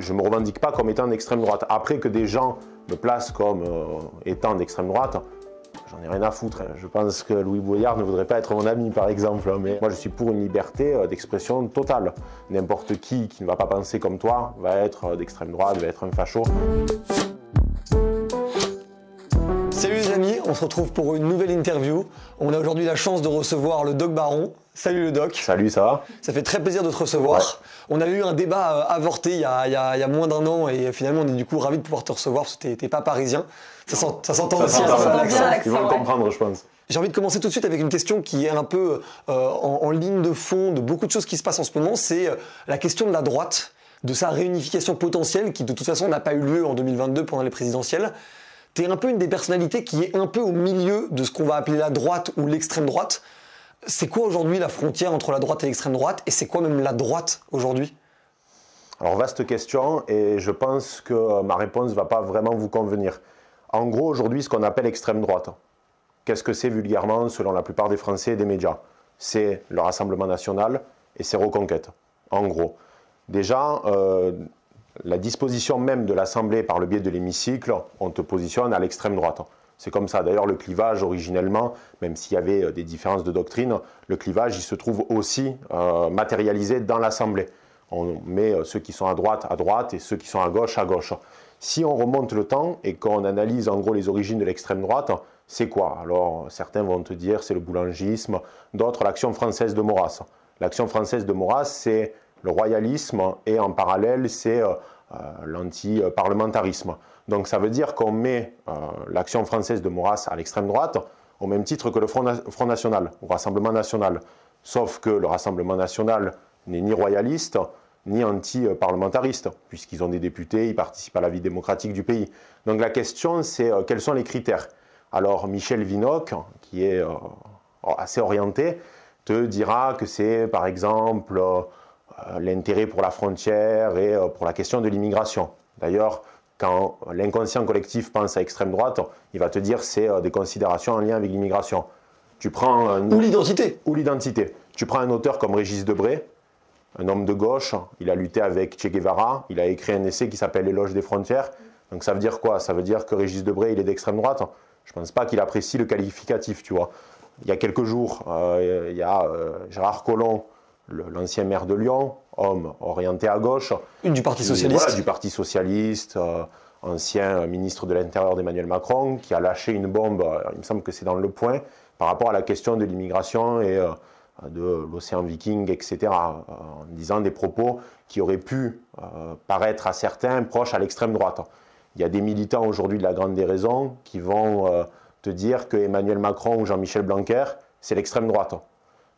je ne me revendique pas comme étant d'extrême droite. Après que des gens me placent comme étant d'extrême droite, j'en ai rien à foutre. Je pense que Louis Boyard ne voudrait pas être mon ami, par exemple. Mais moi, je suis pour une liberté d'expression totale. N'importe qui ne va pas penser comme toi va être d'extrême droite, va être un facho. Salut les amis, on se retrouve pour une nouvelle interview. On a aujourd'hui la chance de recevoir le Doc Baron. Salut le Doc. Salut, ça va? Ça fait très plaisir de te recevoir. Ouais. On a eu un débat avorté il y a moins d'un an et finalement on est du coup ravis de pouvoir te recevoir parce que t'es pas parisien. Ça s'entend aussi. Ils vont le comprendre, je pense. J'ai envie de commencer tout de suite avec une question qui est un peu en ligne de fond de beaucoup de choses qui se passent en ce moment. C'est la question de la droite, de sa réunification potentielle qui de toute façon n'a pas eu lieu en 2022 pendant les présidentielles. T'es un peu une des personnalités qui est un peu au milieu de ce qu'on va appeler la droite ou l'extrême droite. C'est quoi aujourd'hui la frontière entre la droite et l'extrême droite? Et c'est quoi même la droite aujourd'hui? Alors vaste question et je pense que ma réponse ne va pas vraiment vous convenir. En gros aujourd'hui ce qu'on appelle extrême droite, qu'est-ce que c'est vulgairement selon la plupart des Français et des médias? C'est le Rassemblement National et c'est Reconquête, en gros. Déjà, la disposition même de l'Assemblée par le biais de l'hémicycle, on te positionne à l'extrême droite. C'est comme ça. D'ailleurs, le clivage, originellement, même s'il y avait des différences de doctrine, le clivage, il se trouve aussi matérialisé dans l'Assemblée. On met ceux qui sont à droite et ceux qui sont à gauche. Si on remonte le temps et qu'on analyse en gros les origines de l'extrême droite, c'est quoi? Alors, certains vont te dire c'est le boulangisme, d'autres l'Action française de Maurras. L'Action française de Maurras, c'est le royalisme et en parallèle, c'est l'anti-parlementarisme. Donc ça veut dire qu'on met l'Action française de Maurras à l'extrême droite au même titre que le Front National, au Rassemblement National. Sauf que le Rassemblement National n'est ni royaliste, ni anti-parlementariste, puisqu'ils ont des députés, ils participent à la vie démocratique du pays. Donc la question, c'est quels sont les critères? Alors Michel Vinocq, qui est assez orienté, te dira que c'est par exemple l'intérêt pour la frontière et pour la question de l'immigration. D'ailleurs, quand l'inconscient collectif pense à extrême droite, il va te dire que c'est des considérations en lien avec l'immigration. Ou l'identité. Ou l'identité. Tu prends un auteur comme Régis Debray, un homme de gauche, il a lutté avec Che Guevara, il a écrit un essai qui s'appelle L'éloge des frontières. Donc ça veut dire quoi? Ça veut dire que Régis Debray, il est d'extrême droite? Je ne pense pas qu'il apprécie le qualificatif, tu vois. Il y a quelques jours, il y a Gérard Collomb, l'ancien maire de Lyon, homme orienté à gauche. Du Parti Socialiste. Voilà, du Parti Socialiste, ancien ministre de l'Intérieur d'Emmanuel Macron, qui a lâché une bombe, il me semble que c'est dans Le Point, par rapport à la question de l'immigration et de l'océan Viking, etc., en disant des propos qui auraient pu paraître à certains proches à l'extrême droite. Il y a des militants aujourd'hui de la Grande Déraison qui vont te dire que Emmanuel Macron ou Jean-Michel Blanquer, c'est l'extrême droite.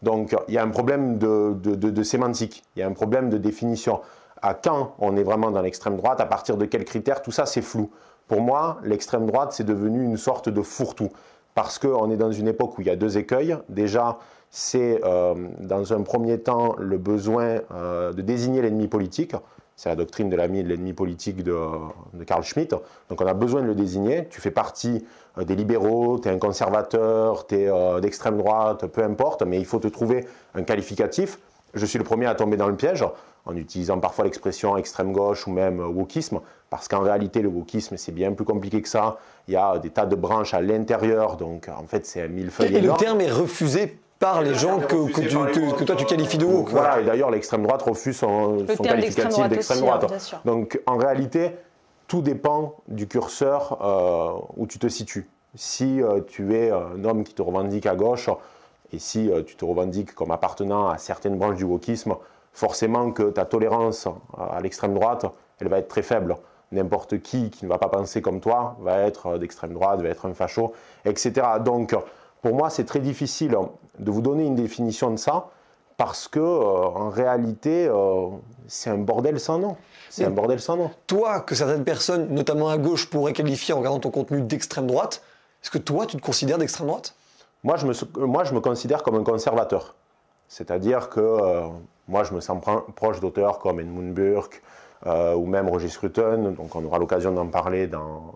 Donc il y a un problème de sémantique, il y a un problème de définition. À quand on est vraiment dans l'extrême droite, à partir de quels critères, tout ça c'est flou. Pour moi, l'extrême droite c'est devenu une sorte de fourre-tout, parce qu'on est dans une époque où il y a deux écueils. Déjà, c'est dans un premier temps le besoin de désigner l'ennemi politique. C'est la doctrine de l'ami et de l'ennemi politique de Carl Schmitt. Donc on a besoin de le désigner. Tu fais partie des libéraux, tu es un conservateur, tu es d'extrême droite, peu importe, mais il faut te trouver un qualificatif. Je suis le premier à tomber dans le piège, en utilisant parfois l'expression extrême gauche ou même wokisme, parce qu'en réalité le wokisme c'est bien plus compliqué que ça. Il y a des tas de branches à l'intérieur, donc en fait c'est un millefeuille. Et le terme est refusé par les gens que toi tu qualifies de woke. Voilà, et d'ailleurs l'extrême droite refuse son qualificatif d'extrême droite. Donc en réalité, tout dépend du curseur où tu te situes. Si tu es un homme qui te revendique à gauche, et si tu te revendiques comme appartenant à certaines branches du wokisme, forcément que ta tolérance à l'extrême droite, elle va être très faible. N'importe qui ne va pas penser comme toi va être d'extrême droite, va être un facho, etc. Donc, pour moi, c'est très difficile de vous donner une définition de ça parce que, en réalité, c'est un bordel sans nom. C'est un bordel sans nom. Toi, que certaines personnes, notamment à gauche, pourraient qualifier en regardant ton contenu d'extrême droite, est-ce que toi, tu te considères d'extrême droite? Moi, je me considère comme un conservateur. C'est-à-dire que moi, je me sens proche d'auteurs comme Edmund Burke ou même Roger Scruton, donc on aura l'occasion d'en parler dans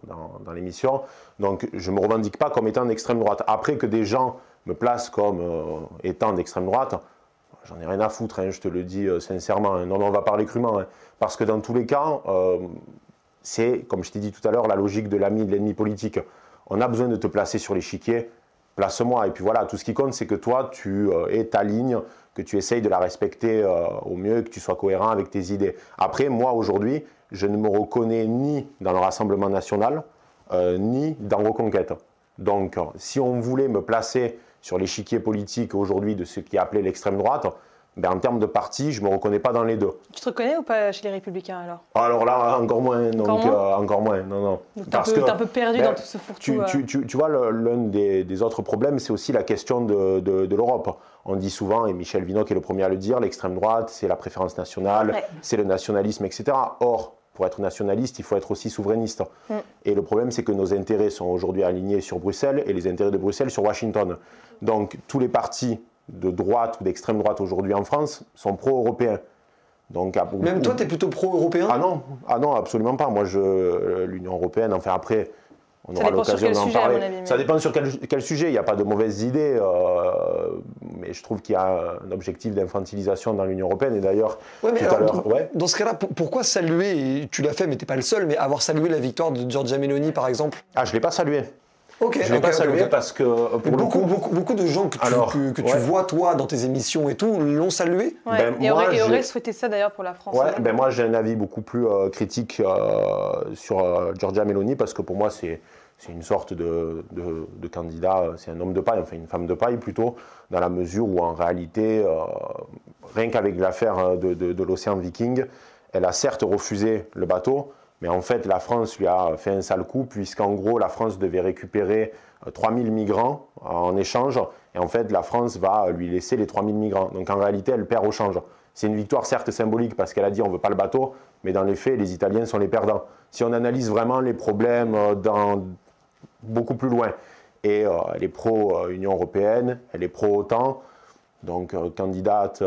l'émission. Donc, je ne me revendique pas comme étant d'extrême droite. Après que des gens me placent comme étant d'extrême droite, j'en ai rien à foutre, hein, je te le dis sincèrement. Hein. Non, on va parler crûment. Hein. Parce que dans tous les cas, c'est, comme je t'ai dit tout à l'heure, la logique de l'ami et de l'ennemi politique. On a besoin de te placer sur l'échiquier, place-moi. Et puis voilà, tout ce qui compte, c'est que toi, tu aies ta ligne, que tu essayes de la respecter au mieux, que tu sois cohérent avec tes idées. Après, moi, aujourd'hui, je ne me reconnais ni dans le Rassemblement national, ni dans Reconquête. Donc, si on voulait me placer sur l'échiquier politique aujourd'hui de ce qui est appelé l'extrême droite, ben, en termes de parti, je ne me reconnais pas dans les deux. Tu te reconnais ou pas chez les Républicains alors? Alors là, encore moins. Donc, encore moins, non, non. T'es un peu perdu dans tout ce fourre-tout. Tu vois, l'un des autres problèmes, c'est aussi la question de l'Europe. On dit souvent, et Michel Vinocq est le premier à le dire, l'extrême droite, c'est la préférence nationale, c'est le nationalisme, etc. Or, pour être nationaliste, il faut être aussi souverainiste. Et le problème, c'est que nos intérêts sont aujourd'hui alignés sur Bruxelles et les intérêts de Bruxelles sur Washington. Donc, tous les partis de droite ou d'extrême droite aujourd'hui en France sont pro-européens. Donc, même toi, tu es plutôt pro-européen? Ah non, absolument pas. Moi, l'Union européenne, enfin après, on ça aura l'occasion d'en parler. Avis, mais... Ça dépend sur quel sujet. Il n'y a pas de mauvaises idées, mais je trouve qu'il y a un objectif d'infantilisation dans l'Union européenne. Et d'ailleurs, tout à l'heure... Dans ce cas-là, pourquoi saluer, et tu l'as fait, mais tu n'es pas le seul, mais avoir salué la victoire de Giorgia Meloni, par exemple? Ah, je ne l'ai pas salué. Okay, je ne l'ai pas salué parce que beaucoup de gens que tu vois toi dans tes émissions et tout l'ont salué. Ouais. Et aurait souhaité ça d'ailleurs pour la France. Ouais, moi j'ai un avis beaucoup plus critique sur Giorgia Meloni parce que pour moi c'est une sorte de candidat, c'est un homme de paille, enfin une femme de paille plutôt, dans la mesure où en réalité, rien qu'avec l'affaire de l'Océan Viking, elle a certes refusé le bateau. Mais en fait, la France lui a fait un sale coup, puisqu'en gros, la France devait récupérer 3000 migrants en échange. Et en fait, la France va lui laisser les 3000 migrants. Donc en réalité, elle perd au change. C'est une victoire certes symbolique, parce qu'elle a dit on ne veut pas le bateau, mais dans les faits, les Italiens sont les perdants. Si on analyse vraiment les problèmes beaucoup plus loin, et elle est pro-Union européenne, elle est pro-OTAN, donc candidate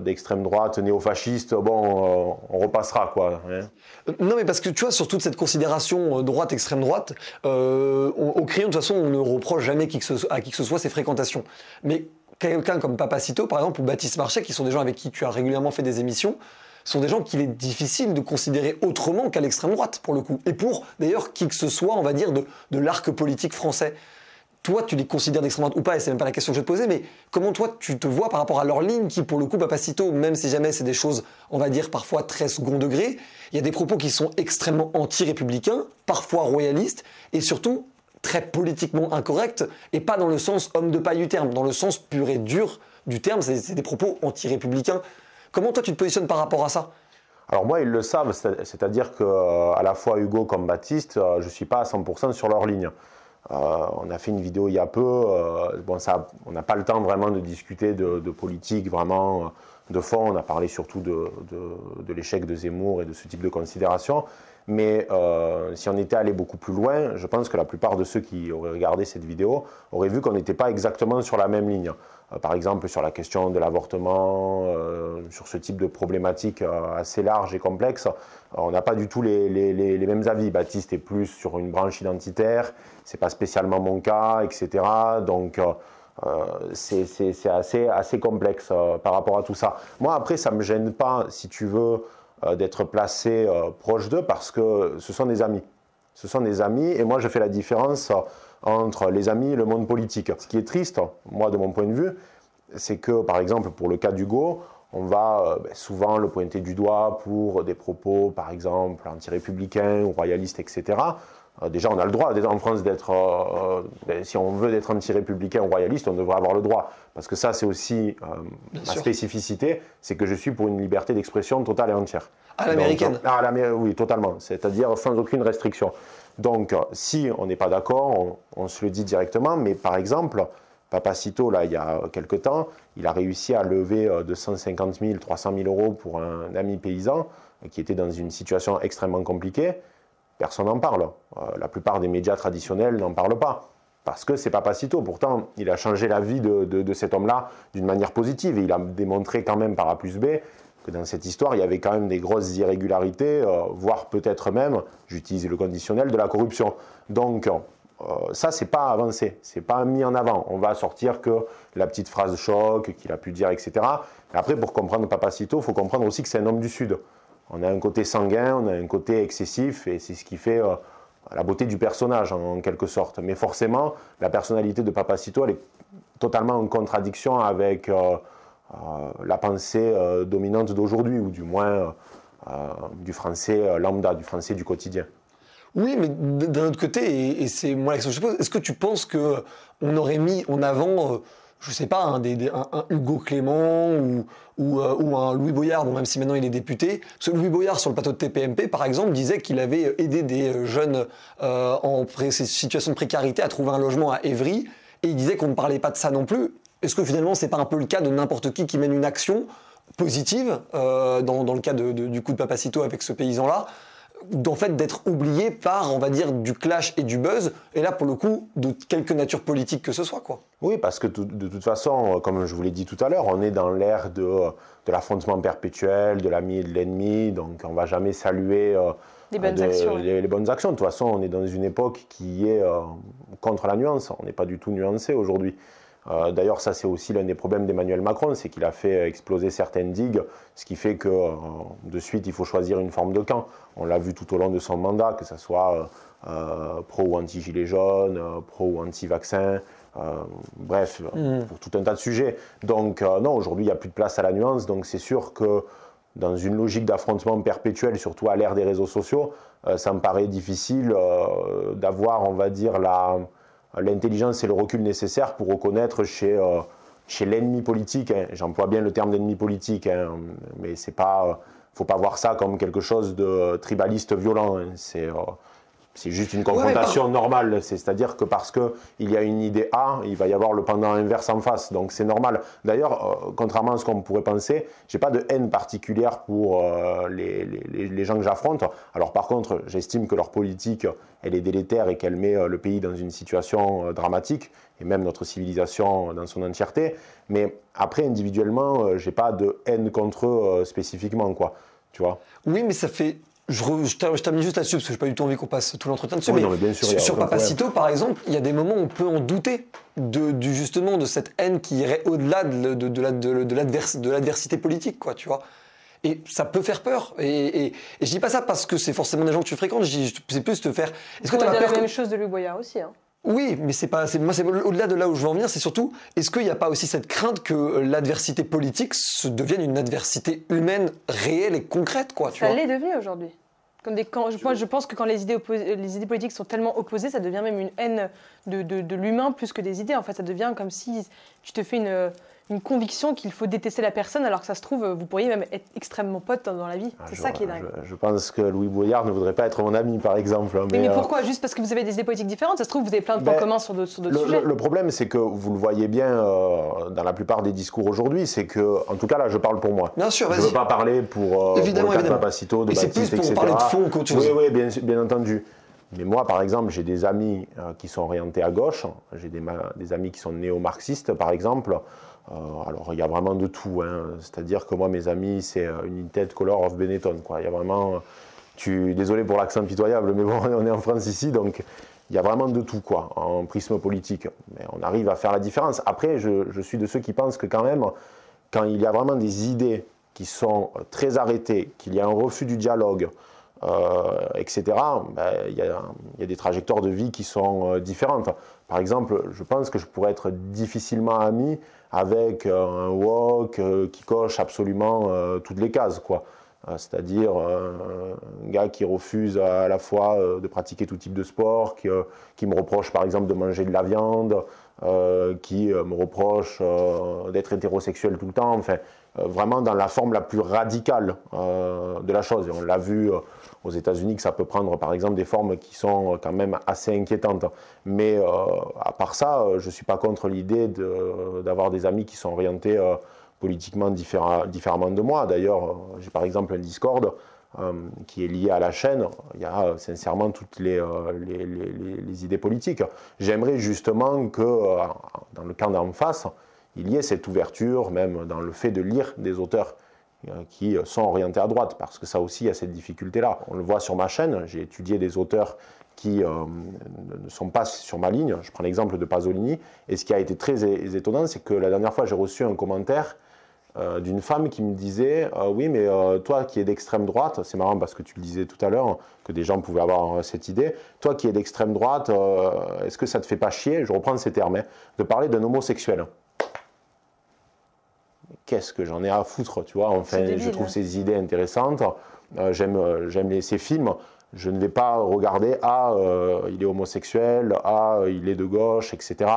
d'extrême droite, néo-fasciste, bon, on repassera quoi. Hein. Non mais parce que tu vois, sur toute cette considération droite-extrême droite, au crayon de toute façon on ne reproche jamais à qui que ce soit ses fréquentations. Mais quelqu'un comme Papacito par exemple ou Baptiste Marchais, qui sont des gens avec qui tu as régulièrement fait des émissions, sont des gens qu'il est difficile de considérer autrement qu'à l'extrême droite pour le coup. Et pour d'ailleurs qui que ce soit, on va dire, de l'arc politique français. Toi, tu les considères d'extrême droite ou pas, et c'est même pas la question que je vais te poser, mais comment toi, tu te vois par rapport à leur ligne qui, pour le coup, Papacito, même si jamais c'est des choses, on va dire, parfois très second degré, il y a des propos qui sont extrêmement anti-républicains, parfois royalistes, et surtout très politiquement incorrects, et pas dans le sens homme de paille du terme, dans le sens pur et dur du terme, c'est des propos anti-républicains. Comment toi, tu te positionnes par rapport à ça ? Alors moi, ils le savent, c'est-à-dire qu'à la fois Hugo comme Baptiste, je ne suis pas à 100% sur leur ligne. On a fait une vidéo il y a peu, on n'a pas le temps vraiment de discuter de politique vraiment de fond, on a parlé surtout de l'échec de Zemmour et de ce type de considération, mais si on était allé beaucoup plus loin, je pense que la plupart de ceux qui auraient regardé cette vidéo auraient vu qu'on n'était pas exactement sur la même ligne. Par exemple sur la question de l'avortement, sur ce type de problématique assez large et complexe, on n'a pas du tout les mêmes avis. Baptiste est plus sur une branche identitaire, c'est pas spécialement mon cas, etc. Donc c'est assez complexe par rapport à tout ça. Moi après ça me gêne pas, si tu veux, d'être placé proche d'eux parce que ce sont des amis. Ce sont des amis et moi je fais la différence entre les amis et le monde politique. Ce qui est triste, moi de mon point de vue, c'est que par exemple pour le cas d'Hugo, on va souvent le pointer du doigt pour des propos par exemple anti-républicains ou royalistes, etc. Déjà on a le droit en France d'être, si on veut d'être anti-républicain ou royaliste, on devrait avoir le droit. Parce que ça c'est aussi ma spécificité, c'est que je suis pour une liberté d'expression totale et entière. À l'américaine. Oui, totalement, c'est-à-dire sans aucune restriction. Donc, si on n'est pas d'accord, on se le dit directement. Mais par exemple, Papacito, là, il y a quelque temps, il a réussi à lever 250 000, 300 000 euros pour un ami paysan qui était dans une situation extrêmement compliquée. Personne n'en parle. La plupart des médias traditionnels n'en parlent pas. Parce que c'est Papacito. Pourtant, il a changé la vie de cet homme-là d'une manière positive. Et il a démontré quand même par A plus B que dans cette histoire, il y avait quand même des grosses irrégularités, voire peut-être même, j'utilise le conditionnel, de la corruption. Donc, ça, c'est pas avancé, c'est pas mis en avant. On va sortir que la petite phrase choc qu'il a pu dire, etc. Et après, pour comprendre Papacito, il faut comprendre aussi que c'est un homme du Sud. On a un côté sanguin, on a un côté excessif, et c'est ce qui fait la beauté du personnage, en quelque sorte. Mais forcément, la personnalité de Papacito, elle est totalement en contradiction avec la pensée dominante d'aujourd'hui, ou du moins du français lambda, du français du quotidien. Oui, mais d'un autre côté, et c'est moi la question que je pose, est-ce que tu penses qu'on aurait mis en avant, je ne sais pas, un Hugo Clément ou un Louis Boyard, bon, même si maintenant il est député, parce que Louis Boyard, sur le plateau de TPMP, par exemple, disait qu'il avait aidé des jeunes en situation de précarité à trouver un logement à Évry, et il disait qu'on ne parlait pas de ça non plus. Est-ce que finalement, ce n'est pas un peu le cas de n'importe qui mène une action positive, dans le cas du coup de Papacito avec ce paysan-là, d'en fait d'être oublié par, on va dire, du clash et du buzz, et là, pour le coup, de quelque nature politique que ce soit, quoi. Oui, parce que de toute façon, comme je vous l'ai dit tout à l'heure, on est dans l'ère de l'affrontement perpétuel, de l'ami et de l'ennemi, donc on ne va jamais saluer les bonnes actions. Les bonnes actions. De toute façon, on est dans une époque qui est contre la nuance, on n'est pas du tout nuancé aujourd'hui. D'ailleurs, ça c'est aussi l'un des problèmes d'Emmanuel Macron, c'est qu'il a fait exploser certaines digues, ce qui fait que de suite il faut choisir une forme de camp. On l'a vu tout au long de son mandat, que ce soit pro ou anti-gilet jaune, pro ou anti-vaccin, bref, pour tout un tas de sujets. Donc non, aujourd'hui il n'y a plus de place à la nuance, donc c'est sûr que dans une logique d'affrontement perpétuel, surtout à l'ère des réseaux sociaux, ça me paraît difficile d'avoir, on va dire, l'intelligence et le recul nécessaires pour reconnaître chez l'ennemi politique, hein, j'emploie bien le terme d'ennemi politique, hein, mais c'est pas, faut pas voir ça comme quelque chose de tribaliste violent, hein, c'est juste une confrontation normale, c'est-à-dire que parce qu'il y a une idée A, il va y avoir le pendant inverse en face, donc c'est normal. D'ailleurs, contrairement à ce qu'on pourrait penser, je n'ai pas de haine particulière pour les gens que j'affronte. Alors par contre, j'estime que leur politique, elle est délétère et qu'elle met le pays dans une situation dramatique, et même notre civilisation dans son entièreté. Mais après, individuellement, je n'ai pas de haine contre eux spécifiquement, quoi, tu vois. Oui, mais ça fait... Je termine juste là-dessus, parce que je n'ai pas du tout envie qu'on passe tout l'entretien dessus. Oui, mais non, mais bien sûr, sur Papacito, par exemple, il y a des moments où on peut en douter justement de cette haine qui irait au-delà de l'adversité politique, quoi, tu vois. Et ça peut faire peur. Et je dis pas ça parce que c'est forcément des gens que tu fréquentes, c'est plus te faire... Est-ce que tu as la même chose de Louis Boyard aussi, hein. Oui, mais moi, c'est au-delà de là où je veux en venir, c'est surtout, est-ce qu'il n'y a pas aussi cette crainte que l'adversité politique devienne une adversité humaine réelle et concrète, quoi, tu vois. Ça l'est devenu aujourd'hui. Moi, je pense que quand les idées politiques sont tellement opposées, ça devient même une haine de l'humain plus que des idées. En fait, ça devient comme si tu te fais une conviction qu'il faut détester la personne, alors que ça se trouve, vous pourriez même être extrêmement potes dans la vie. C'est ça qui est dingue. Je pense que Louis Boyard ne voudrait pas être mon ami, par exemple. Mais pourquoi? Juste parce que vous avez des idées politiques différentes? Ça se trouve, vous avez plein de points communs sur d'autres sujets. Le problème, c'est que vous le voyez bien dans la plupart des discours aujourd'hui, c'est que, en tout cas là, je parle pour moi. Bien sûr, vas-y. Je ne veux pas parler pour le cas de Papacito, de Baptiste, etc. C'est plus pour parler de fond qu'autre chose. Oui, bien entendu. Mais moi, par exemple, j'ai des amis qui sont orientés à gauche, j'ai des amis qui sont néo-marxistes, par exemple. Alors, il y a vraiment de tout, hein. C'est-à-dire que moi, mes amis, c'est United Color of Benetton, quoi. Il y a vraiment... Désolé pour l'accent pitoyable, mais bon, on est en France ici, donc il y a vraiment de tout, quoi, en prisme politique. Mais on arrive à faire la différence. Après, je suis de ceux qui pensent que quand même, quand il y a vraiment des idées qui sont très arrêtées, qu'il y a un refus du dialogue, etc., il y a des trajectoires de vie qui sont différentes. Par exemple, je pense que je pourrais être difficilement ami avec un woke qui coche absolument toutes les cases, quoi. C'est-à-dire un gars qui refuse à la fois de pratiquer tout type de sport, qui me reproche par exemple de manger de la viande, qui me reproche d'être hétérosexuel tout le temps, enfin, vraiment dans la forme la plus radicale de la chose. Et on l'a vu aux États-Unis que ça peut prendre par exemple des formes qui sont quand même assez inquiétantes. Mais à part ça, je ne suis pas contre l'idée d'avoir des amis qui sont orientés politiquement différemment de moi. D'ailleurs, j'ai par exemple un Discord qui est lié à la chaîne. Il y a sincèrement toutes les idées politiques. J'aimerais justement que dans le camp d'en face, il y ait cette ouverture, même dans le fait de lire des auteurs qui sont orientés à droite, parce que ça aussi, il y a cette difficulté-là. On le voit sur ma chaîne, j'ai étudié des auteurs qui ne sont pas sur ma ligne. Je prends l'exemple de Pasolini, et ce qui a été très étonnant, c'est que la dernière fois, j'ai reçu un commentaire d'une femme qui me disait oui, mais toi qui es d'extrême droite, c'est marrant parce que tu le disais tout à l'heure, que des gens pouvaient avoir cette idée, toi qui es d'extrême droite, est-ce que ça te fait pas chier, je reprends ces termes, de parler d'un homosexuel? Qu'est-ce que j'en ai à foutre, tu vois, enfin, débile, je trouve ces idées intéressantes, j'aime ces films, je ne vais pas regarder il est homosexuel, il est de gauche, etc.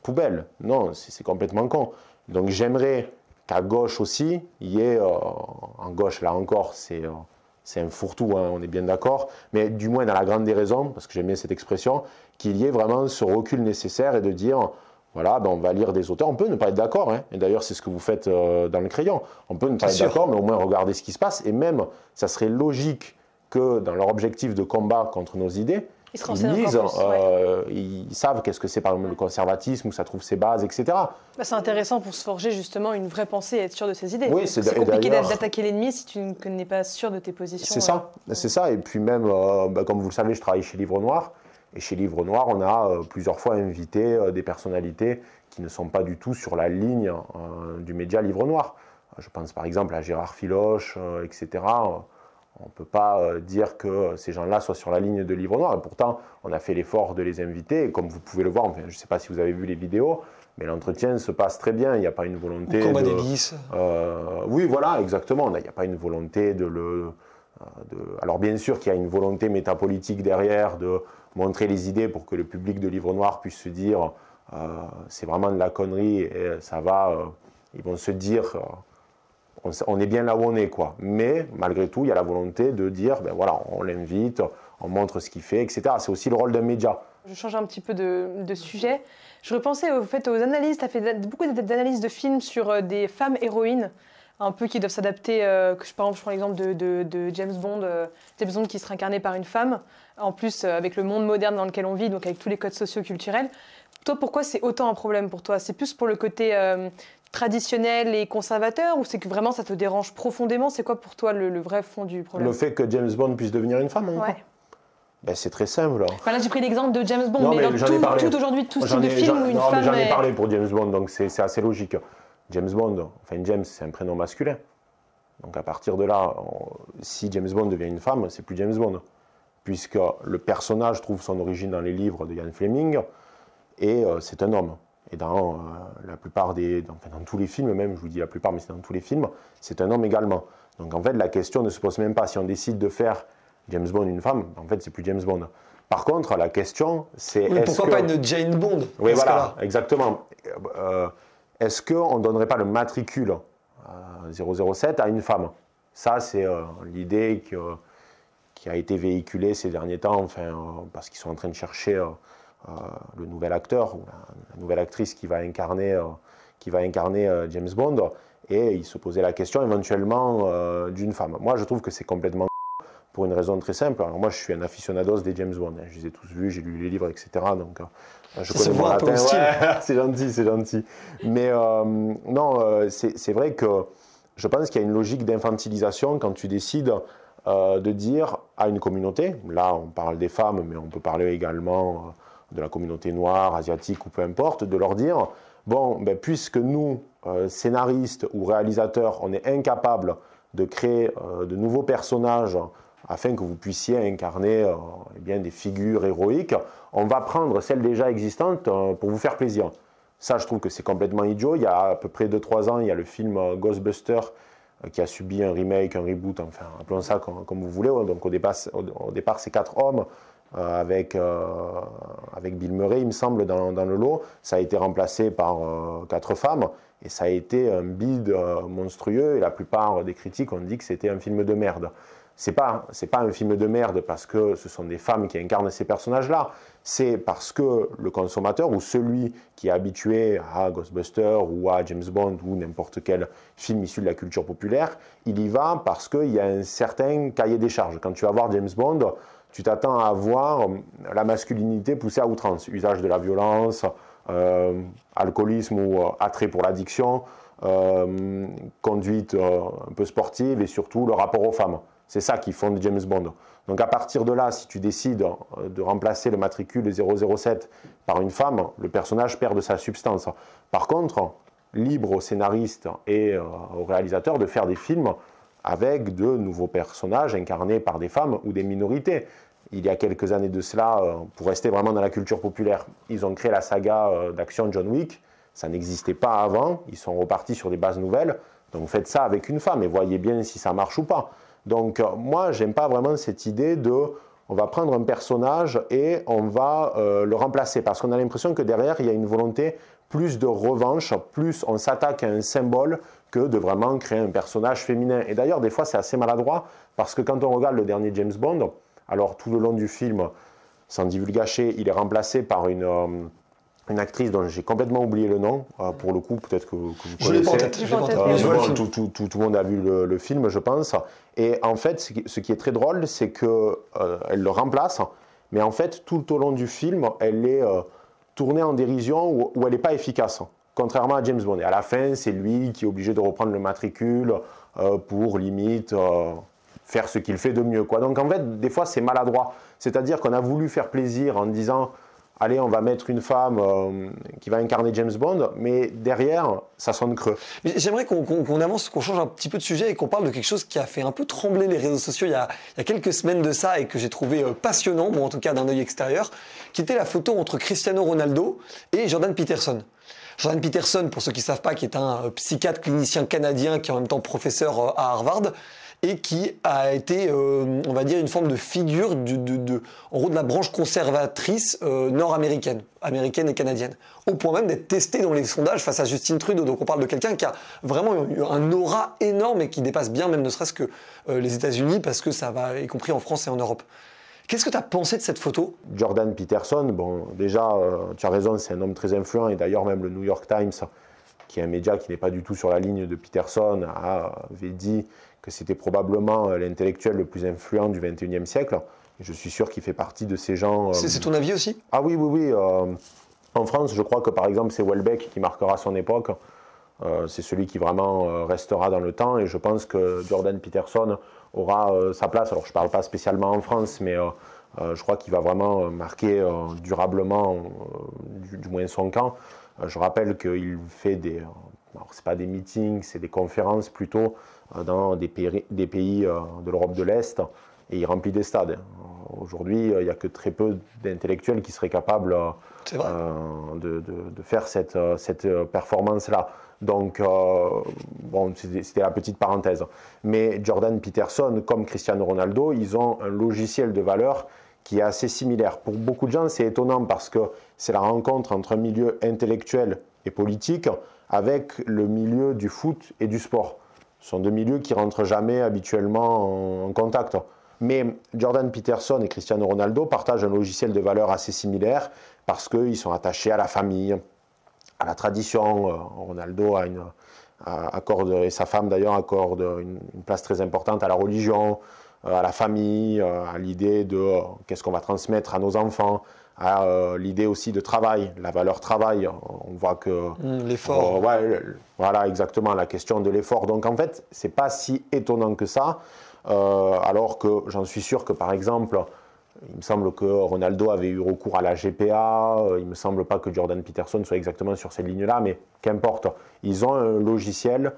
Poubelle, non, c'est complètement con. Donc j'aimerais qu'à gauche aussi, il y ait, en gauche là encore, c'est un fourre-tout, hein, on est bien d'accord, mais du moins dans la grande des raisons, parce que j'aime bien cette expression, qu'il y ait vraiment ce recul nécessaire et de dire, voilà, ben on va lire des auteurs, on peut ne pas être d'accord, hein, et d'ailleurs c'est ce que vous faites dans le crayon, on peut ne pas être d'accord, mais au moins regarder ce qui se passe, et même, ça serait logique que dans leur objectif de combat contre nos idées, ils lisent, ils savent qu'est-ce que c'est par exemple le conservatisme, où ça trouve ses bases, etc. Bah, c'est intéressant pour se forger justement une vraie pensée et être sûr de ses idées. Oui, c'est compliqué d'attaquer l'ennemi si tu n'es pas sûr de tes positions. C'est ça. Et puis même, comme vous le savez, je travaille chez Livre Noir. Et chez Livre Noir, on a plusieurs fois invité des personnalités qui ne sont pas du tout sur la ligne du média Livre Noir. Je pense par exemple à Gérard Filoche, etc. On ne peut pas dire que ces gens-là soient sur la ligne de Livre Noir. Et pourtant, on a fait l'effort de les inviter. Et comme vous pouvez le voir, enfin, je ne sais pas si vous avez vu les vidéos, mais l'entretien se passe très bien. Il n'y a pas une volonté combat des vices. Oui, voilà, exactement. Il n'y a pas une volonté Alors bien sûr qu'il y a une volonté métapolitique derrière de montrer les idées pour que le public de Livre Noir puisse se dire c'est vraiment de la connerie et ça va... ils vont se dire... on est bien là où on est, quoi. Mais malgré tout, il y a la volonté de dire, ben voilà, on l'invite, on montre ce qu'il fait, etc. C'est aussi le rôle d'un média. Je change un petit peu de sujet. Je repensais aux analyses. Tu as fait beaucoup d'analyses de films sur des femmes héroïnes, un peu qui doivent s'adapter. Par exemple, je prends l'exemple de James Bond. James Bond qui serait incarné par une femme. En plus, avec le monde moderne dans lequel on vit, donc avec tous les codes socio-culturels. Toi, pourquoi c'est autant un problème pour toi? C'est plus pour le côté traditionnel et conservateur, ou c'est que vraiment ça te dérange profondément? C'est quoi pour toi le vrai fond du problème? Le fait que James Bond puisse devenir une femme, ouais. Ben, c'est très simple. Enfin, là, j'ai pris l'exemple de James Bond, non, mais dans tout aujourd'hui, tout ce type de film où une femme... J'en ai parlé pour James Bond, donc c'est assez logique. James Bond, enfin James, c'est un prénom masculin. Donc à partir de là, si James Bond devient une femme, c'est plus James Bond. Puisque le personnage trouve son origine dans les livres de Ian Fleming, et c'est un homme. Et dans la plupart dans tous les films même, je vous dis la plupart, mais c'est dans tous les films, c'est un homme également. Donc en fait, la question ne se pose même pas. Si on décide de faire James Bond une femme, en fait, c'est plus James Bond. Par contre, la question, c'est... Oui, pourquoi pas une Jane Bond? Oui, voilà, exactement. Est-ce qu'on ne donnerait pas le matricule 007 à une femme? Ça, c'est l'idée qui a été véhiculée ces derniers temps, parce qu'ils sont en train de chercher le nouvel acteur ou la nouvelle actrice qui va incarner James Bond, et ils se posaient la question éventuellement d'une femme. Moi, je trouve que c'est complètement pour une raison très simple. Alors moi, je suis un aficionados des James Bond. Je les ai tous vus, j'ai lu les livres, etc. Donc, je connais mon latin. Ouais, c'est gentil, c'est gentil. Mais non, c'est vrai que je pense qu'il y a une logique d'infantilisation quand tu décides de dire à une communauté, là on parle des femmes, mais on peut parler également de la communauté noire, asiatique ou peu importe, de leur dire, bon, ben, puisque nous, scénaristes ou réalisateurs, on est incapables de créer de nouveaux personnages afin que vous puissiez incarner eh bien, des figures héroïques, on va prendre celles déjà existantes pour vous faire plaisir. Ça, je trouve que c'est complètement idiot. Il y a à peu près 2-3 ans, il y a le film Ghostbusters qui a subi un remake, un reboot, enfin, appelons ça comme vous voulez. Donc au départ c'est 4 hommes avec Bill Murray, il me semble, dans le lot. Ça a été remplacé par 4 femmes et ça a été un bide monstrueux et la plupart des critiques ont dit que c'était un film de merde. C'est pas un film de merde parce que ce sont des femmes qui incarnent ces personnages-là. C'est parce que le consommateur ou celui qui est habitué à Ghostbusters ou à James Bond ou n'importe quel film issu de la culture populaire, il y va parce qu'il y a un certain cahier des charges. Quand tu vas voir James Bond, tu t'attends à voir la masculinité poussée à outrance. Usage de la violence, alcoolisme ou attrait pour l'addiction. conduite un peu sportive et surtout le rapport aux femmes. C'est ça qui fonde James Bond. Donc à partir de là, si tu décides de remplacer le matricule 007 par une femme, le personnage perd de sa substance. Par contre, libre aux scénaristes et aux réalisateurs de faire des films avec de nouveaux personnages incarnés par des femmes ou des minorités. Il y a quelques années de cela, pour rester vraiment dans la culture populaire, ils ont créé la saga d'action John Wick. Ça n'existait pas avant, ils sont repartis sur des bases nouvelles. Donc faites ça avec une femme et voyez bien si ça marche ou pas. Donc moi, j'aime pas vraiment cette idée de on va prendre un personnage et on va le remplacer. Parce qu'on a l'impression que derrière, il y a une volonté plus de revanche, plus on s'attaque à un symbole que de vraiment créer un personnage féminin. Et d'ailleurs, des fois, c'est assez maladroit parce que quand on regarde le dernier James Bond, alors tout le long du film, sans divulgacher, il est remplacé par une actrice dont j'ai complètement oublié le nom, pour le coup, peut-être que vous connaissez. Tout le monde a vu le film, je pense. Et en fait, ce qui est très drôle, c'est qu'elle le remplace, mais en fait, tout au long du film, elle est tournée en dérision où elle n'est pas efficace, contrairement à James Bond. Et à la fin, c'est lui qui est obligé de reprendre le matricule pour limite faire ce qu'il fait de mieux, quoi. Donc en fait, des fois, c'est maladroit. C'est-à-dire qu'on a voulu faire plaisir en disant allez, on va mettre une femme qui va incarner James Bond, mais derrière, ça sonne creux. J'aimerais qu'on avance, qu'on change un petit peu de sujet et qu'on parle de quelque chose qui a fait un peu trembler les réseaux sociaux il y a quelques semaines de ça et que j'ai trouvé passionnant, bon, en tout cas d'un œil extérieur, qui était la photo entre Cristiano Ronaldo et Jordan Peterson. Jordan Peterson, pour ceux qui ne savent pas, qui est un psychiatre clinicien canadien qui est en même temps professeur à Harvard, et qui a été, on va dire, une forme de figure en gros de la branche conservatrice nord-américaine, américaine et canadienne, au point même d'être testé dans les sondages face à Justin Trudeau. Donc on parle de quelqu'un qui a vraiment un aura énorme et qui dépasse bien même ne serait-ce que les États-Unis, parce que ça va, y compris en France et en Europe. Qu'est-ce que tu as pensé de cette photo? Jordan Peterson, bon, déjà, tu as raison, c'est un homme très influent, et d'ailleurs même le New York Times, qui est un média qui n'est pas du tout sur la ligne de Peterson, avait dit que c'était probablement l'intellectuel le plus influent du XXIe siècle. Et je suis sûr qu'il fait partie de ces gens... C'est ton avis aussi? Ah oui. En France, je crois que par exemple, c'est Houellebecq qui marquera son époque. C'est celui qui vraiment restera dans le temps. Et je pense que Jordan Peterson aura sa place. Alors, je ne parle pas spécialement en France, mais je crois qu'il va vraiment marquer durablement, du moins son camp. Je rappelle qu'il fait des... alors, ce n'est pas des meetings, c'est des conférences plutôt dans des pays de l'Europe de l'Est, et il remplit des stades. Aujourd'hui, il n'y a que très peu d'intellectuels qui seraient capables de faire cette performance-là. Donc, bon, c'était la petite parenthèse. Mais Jordan Peterson, comme Cristiano Ronaldo, ils ont un logiciel de valeur qui est assez similaire. Pour beaucoup de gens, c'est étonnant parce que c'est la rencontre entre un milieu intellectuel et politique avec le milieu du foot et du sport. Ce sont deux milieux qui ne rentrent jamais habituellement en contact. Mais Jordan Peterson et Cristiano Ronaldo partagent un logiciel de valeur assez similaire parce qu'ils sont attachés à la famille, à la tradition. Ronaldo accorde, et sa femme d'ailleurs accorde une place très importante à la religion, à la famille, à l'idée de qu'est-ce qu'on va transmettre à nos enfants, à l'idée aussi de travail, la valeur travail. On voit que... l'effort. Voilà, exactement, la question de l'effort. Donc en fait, ce n'est pas si étonnant que ça, alors que j'en suis sûr que par exemple, il me semble que Ronaldo avait eu recours à la GPA, il ne me semble pas que Jordan Peterson soit exactement sur cette ligne-là, mais qu'importe. Ils ont un logiciel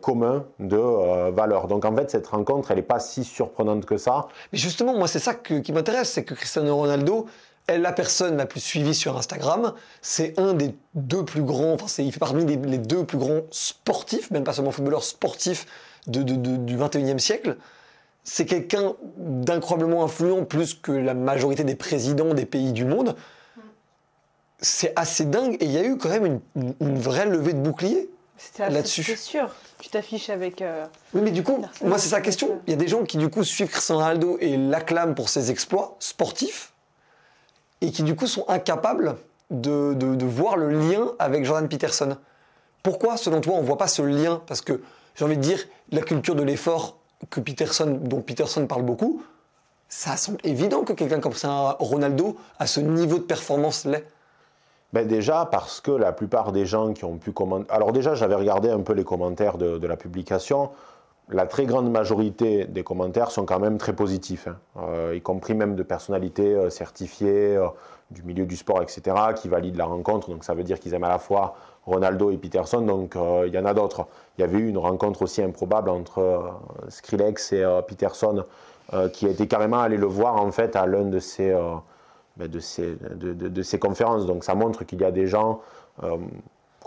commun de valeur. Donc en fait, cette rencontre, elle n'est pas si surprenante que ça. Mais justement, moi, c'est ça qui m'intéresse, c'est que Cristiano Ronaldo est la personne la plus suivie sur Instagram. C'est un des deux plus grands, il fait parmi les deux plus grands sportifs, même pas seulement footballeurs, sportifs du 21e siècle. C'est quelqu'un d'incroyablement influent, plus que la majorité des présidents des pays du monde. C'est assez dingue, et il y a eu quand même une vraie levée de bouclier là-dessus. C'est sûr, tu t'affiches avec... Oui, mais du coup, moi c'est sa question. Il y a des gens qui du coup suivent Cristiano Ronaldo et l'acclament pour ses exploits sportifs, et qui du coup sont incapables de voir le lien avec Jordan Peterson. Pourquoi, selon toi, on ne voit pas ce lien? Parce que, j'ai envie de dire, la culture de l'effort dont Peterson parle beaucoup, ça semble évident que quelqu'un comme ça, Ronaldo, à ce niveau de performance l'est. Ben déjà parce que la plupart des gens qui ont pu commenter... Alors déjà, j'avais regardé un peu les commentaires de la publication. La très grande majorité des commentaires sont quand même très positifs, hein. Y compris même de personnalités certifiées du milieu du sport, etc., qui valident la rencontre. Donc ça veut dire qu'ils aiment à la fois Ronaldo et Peterson, donc il y en a d'autres. Il y avait eu une rencontre aussi improbable entre Skrillex et Peterson, qui a été carrément allé le voir en fait à l'un de ces conférences. Donc ça montre qu'il y a des gens...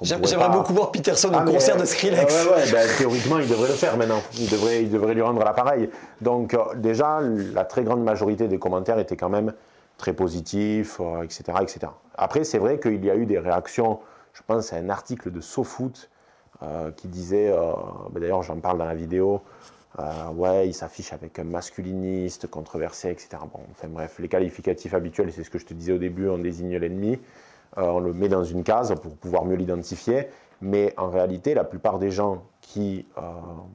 J'aimerais beaucoup voir Peterson au concert de Skrillex. Théoriquement, il devrait le faire maintenant. Il devrait lui rendre l'appareil. Donc déjà, la très grande majorité des commentaires étaient quand même très positifs, etc., etc. Après, c'est vrai qu'il y a eu des réactions. Je pense à un article de SoFoot qui disait, d'ailleurs j'en parle dans la vidéo, ouais, il s'affiche avec un masculiniste, controversé, etc. Bon, enfin bref, les qualificatifs habituels, c'est ce que je te disais au début, on désigne l'ennemi. On le met dans une case pour pouvoir mieux l'identifier, mais en réalité, la plupart des gens qui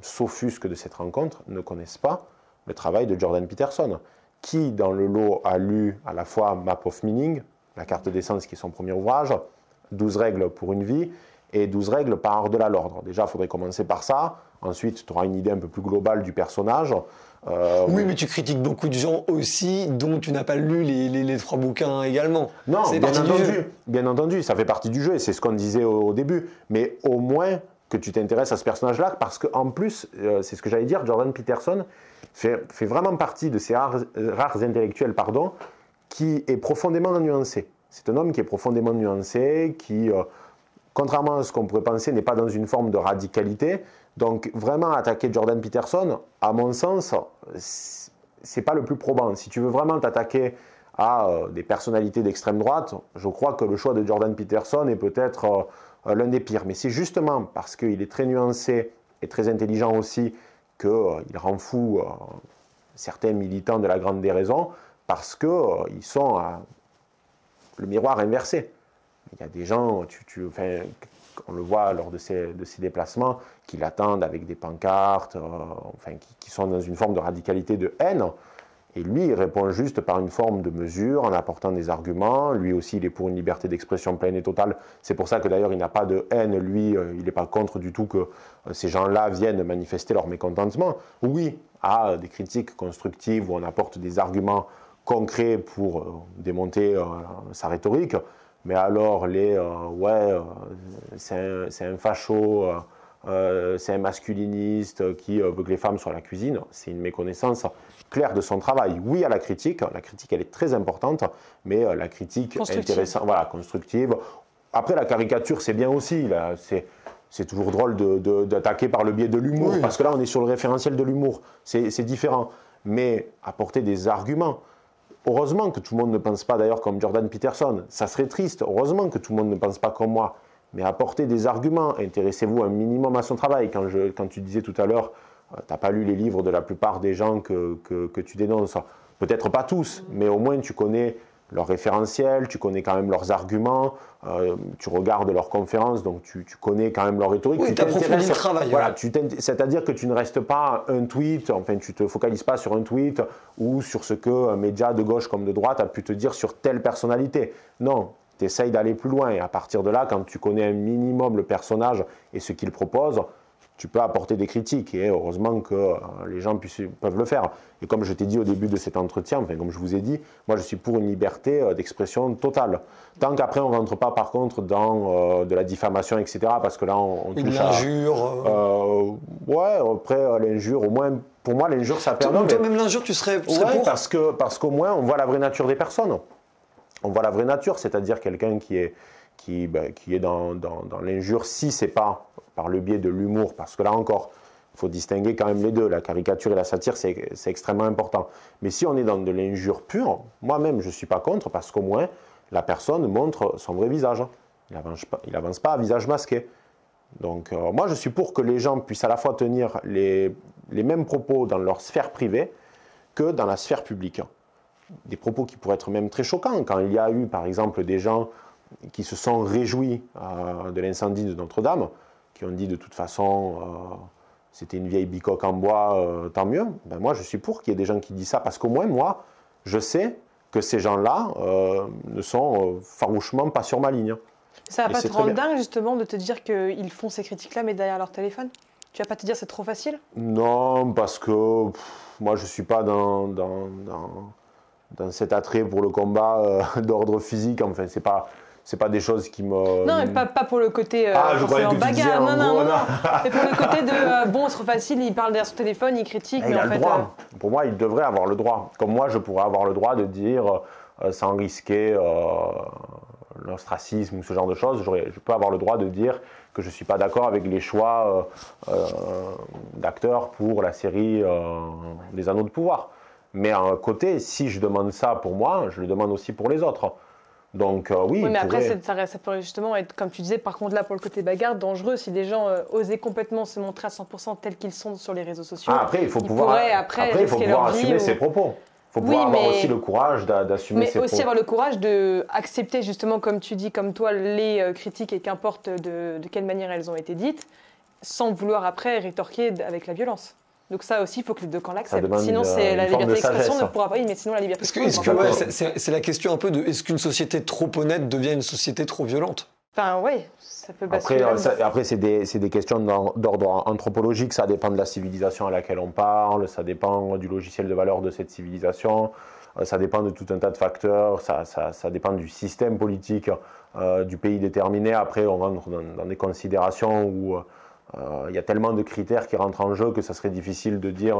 s'offusquent de cette rencontre ne connaissent pas le travail de Jordan Peterson, qui, dans le lot, a lu à la fois Map of Meaning, la carte d'essence qui est son premier ouvrage, 12 règles pour une vie, et 12 règles par art de l'ordre. Déjà, il faudrait commencer par ça. Ensuite, tu auras une idée un peu plus globale du personnage. Oui, mais tu critiques beaucoup de gens aussi dont tu n'as pas lu les 3 bouquins également. Non, bien entendu, ça fait partie du jeu et c'est ce qu'on disait au début. Mais au moins que tu t'intéresses à ce personnage-là, parce qu'en plus, c'est ce que j'allais dire, Jordan Peterson fait vraiment partie de ces rares intellectuels, qui est profondément nuancé. C'est un homme qui est profondément nuancé, qui, contrairement à ce qu'on pourrait penser, n'est pas dans une forme de radicalité. Donc vraiment attaquer Jordan Peterson, à mon sens, c'est pas le plus probant. Si tu veux vraiment t'attaquer à des personnalités d'extrême droite, je crois que le choix de Jordan Peterson est peut-être l'un des pires. Mais c'est justement parce qu'il est très nuancé et très intelligent aussi qu'il rend fou certains militants de la grande déraison, parce qu'ils sont le miroir inversé. Il y a des gens, on le voit lors de ces déplacements, qui l'attendent avec des pancartes, qui sont dans une forme de radicalité de haine. Et lui, il répond juste par une forme de mesure, en apportant des arguments. Lui aussi, il est pour une liberté d'expression pleine et totale. C'est pour ça que d'ailleurs, il n'a pas de haine. Lui, il n'est pas contre du tout que ces gens-là viennent manifester leur mécontentement. Oui, à des critiques constructives où on apporte des arguments concrets pour démonter sa rhétorique. Mais alors, c'est un facho, c'est un masculiniste qui veut que les femmes soient à la cuisine, c'est une méconnaissance claire de son travail. Oui à la critique elle est très importante, mais la critique intéressante, voilà, constructive. Après, la caricature, c'est bien aussi, c'est toujours drôle d'attaquer par le biais de l'humour, parce que là, on est sur le référentiel de l'humour, c'est différent. Mais apporter des arguments. Heureusement que tout le monde ne pense pas d'ailleurs comme Jordan Peterson. Ça serait triste. Heureusement que tout le monde ne pense pas comme moi. Mais apportez des arguments. Intéressez-vous un minimum à son travail. Quand tu disais tout à l'heure, tu n'as pas lu les livres de la plupart des gens que tu dénonces. Peut-être pas tous, mais au moins tu connais leurs référentiels, tu connais quand même leurs arguments, tu regardes leurs conférences, donc tu connais quand même leur rhétorique. Oui, tu approfondis le travail. Voilà, c'est-à-dire que tu ne restes pas un tweet, enfin tu ne te focalises pas sur un tweet ou sur ce qu'un média de gauche comme de droite a pu te dire sur telle personnalité. Non, tu essayes d'aller plus loin et à partir de là, quand tu connais un minimum le personnage et ce qu'il propose, tu peux apporter des critiques et heureusement que les gens peuvent le faire. Et comme je t'ai dit au début de cet entretien, comme je vous ai dit, moi je suis pour une liberté d'expression totale. Tant qu'après on ne rentre pas par contre dans de la diffamation, etc. Parce que là on touche à... l'injure. Ouais, après l'injure, au moins pour moi l'injure ça permet... Toi même l'injure tu serais pour parce qu'au moins on voit la vraie nature des personnes. On voit la vraie nature, c'est-à-dire quelqu'un qui est dans l'injure, si ce n'est pas par le biais de l'humour, parce que là encore, il faut distinguer quand même les deux, la caricature et la satire, c'est extrêmement important. Mais si on est dans de l'injure pure, moi-même je ne suis pas contre, parce qu'au moins la personne montre son vrai visage. Il n'avance pas à visage masqué. Donc moi je suis pour que les gens puissent à la fois tenir les mêmes propos dans leur sphère privée que dans la sphère publique. Des propos qui pourraient être même très choquants, quand il y a eu par exemple des gens qui se sont réjouis de l'incendie de Notre-Dame, qui ont dit de toute façon c'était une vieille bicoque en bois, tant mieux. Ben moi je suis pour qu'il y ait des gens qui disent ça, parce qu'au moins moi je sais que ces gens-là ne sont farouchement pas sur ma ligne. Ça va Et pas c'est te très rendre bien. dingue justement de te dire qu'ils font ces critiques-là mais derrière leur téléphone? Tu vas pas te dire c'est trop facile? Non, parce que moi je ne suis pas dans cet attrait pour le combat d'ordre physique. Enfin, c'est pas des choses qui me... Non, mais pas pour le côté je croyais forcément que tu disais bagarre. en Non, gros, non. non. Mais pour le côté de bon, c'est trop facile, il parle derrière son téléphone, il critique, Il mais a en le fait. droit. Pour moi, il devrait avoir le droit. Comme moi, je pourrais avoir le droit de dire, sans risquer l'ostracisme ou ce genre de choses, je peux avoir le droit de dire que je ne suis pas d'accord avec les choix d'acteurs pour la série des Anneaux de pouvoir. Mais à un côté, si je demande ça pour moi, je le demande aussi pour les autres. Donc oui, Oui, mais après, pourrait... ça pourrait justement être, comme tu disais, par contre là, pour le côté bagarre, dangereux si des gens osaient complètement se montrer à 100% tels qu'ils sont sur les réseaux sociaux. après, il faut ils pouvoir, pourraient, après, il faut risquer pouvoir leur vie assumer ou- ses propos. Il faut Oui, pouvoir avoir mais- aussi le courage d'assumer Mais ses aussi propos. avoir le courage d'accepter justement, comme tu dis, comme toi, les critiques et qu'importe de quelle manière elles ont été dites, sans vouloir après rétorquer avec la violence. Donc ça aussi, il faut que les deux camps l'acceptent. demande Sinon, une la forme liberté de d'expression sagesse. ne pourra pas. Oui, mais sinon la liberté Est-ce que, d'expression ne pourra pas. c'est la question un peu de est-ce qu'une société trop honnête devient une société trop violente? Enfin, oui, ça peut basculer. Après c'est des questions d'ordre anthropologique, ça dépend de la civilisation à laquelle on parle, ça dépend du logiciel de valeur de cette civilisation, ça dépend de tout un tas de facteurs, ça dépend du système politique du pays déterminé. Après, on rentre dans des considérations où il y a tellement de critères qui rentrent en jeu que ça serait difficile de dire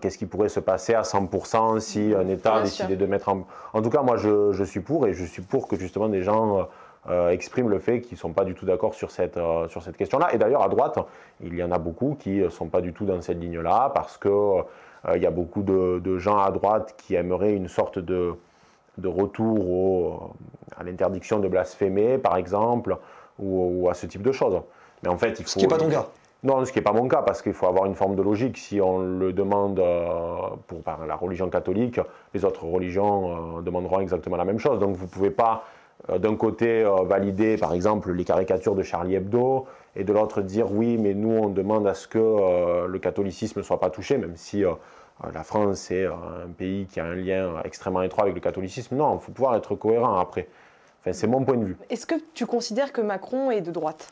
qu'est-ce qui pourrait se passer à 100% si un État Bien décidait sûr. de mettre en... En tout cas, moi, je suis pour, et je suis pour que justement des gens expriment le fait qu'ils ne sont pas du tout d'accord sur cette question-là. Et d'ailleurs, à droite, il y en a beaucoup qui ne sont pas du tout dans cette ligne-là, parce qu'il y a beaucoup de gens à droite qui aimeraient une sorte de retour à l'interdiction de blasphémer, par exemple, ou à ce type de choses. Mais en fait, il faut... Ce qui n'est pas ton cas. Non, ce qui n'est pas mon cas, parce qu'il faut avoir une forme de logique. Si on le demande par la religion catholique, les autres religions demanderont exactement la même chose. Donc vous ne pouvez pas, d'un côté, valider, par exemple, les caricatures de Charlie Hebdo, et de l'autre dire, oui, mais nous, on demande à ce que le catholicisme ne soit pas touché, même si la France est un pays qui a un lien extrêmement étroit avec le catholicisme. Non, il faut pouvoir être cohérent après. Enfin, c'est mon point de vue. Est-ce que tu considères que Macron est de droite?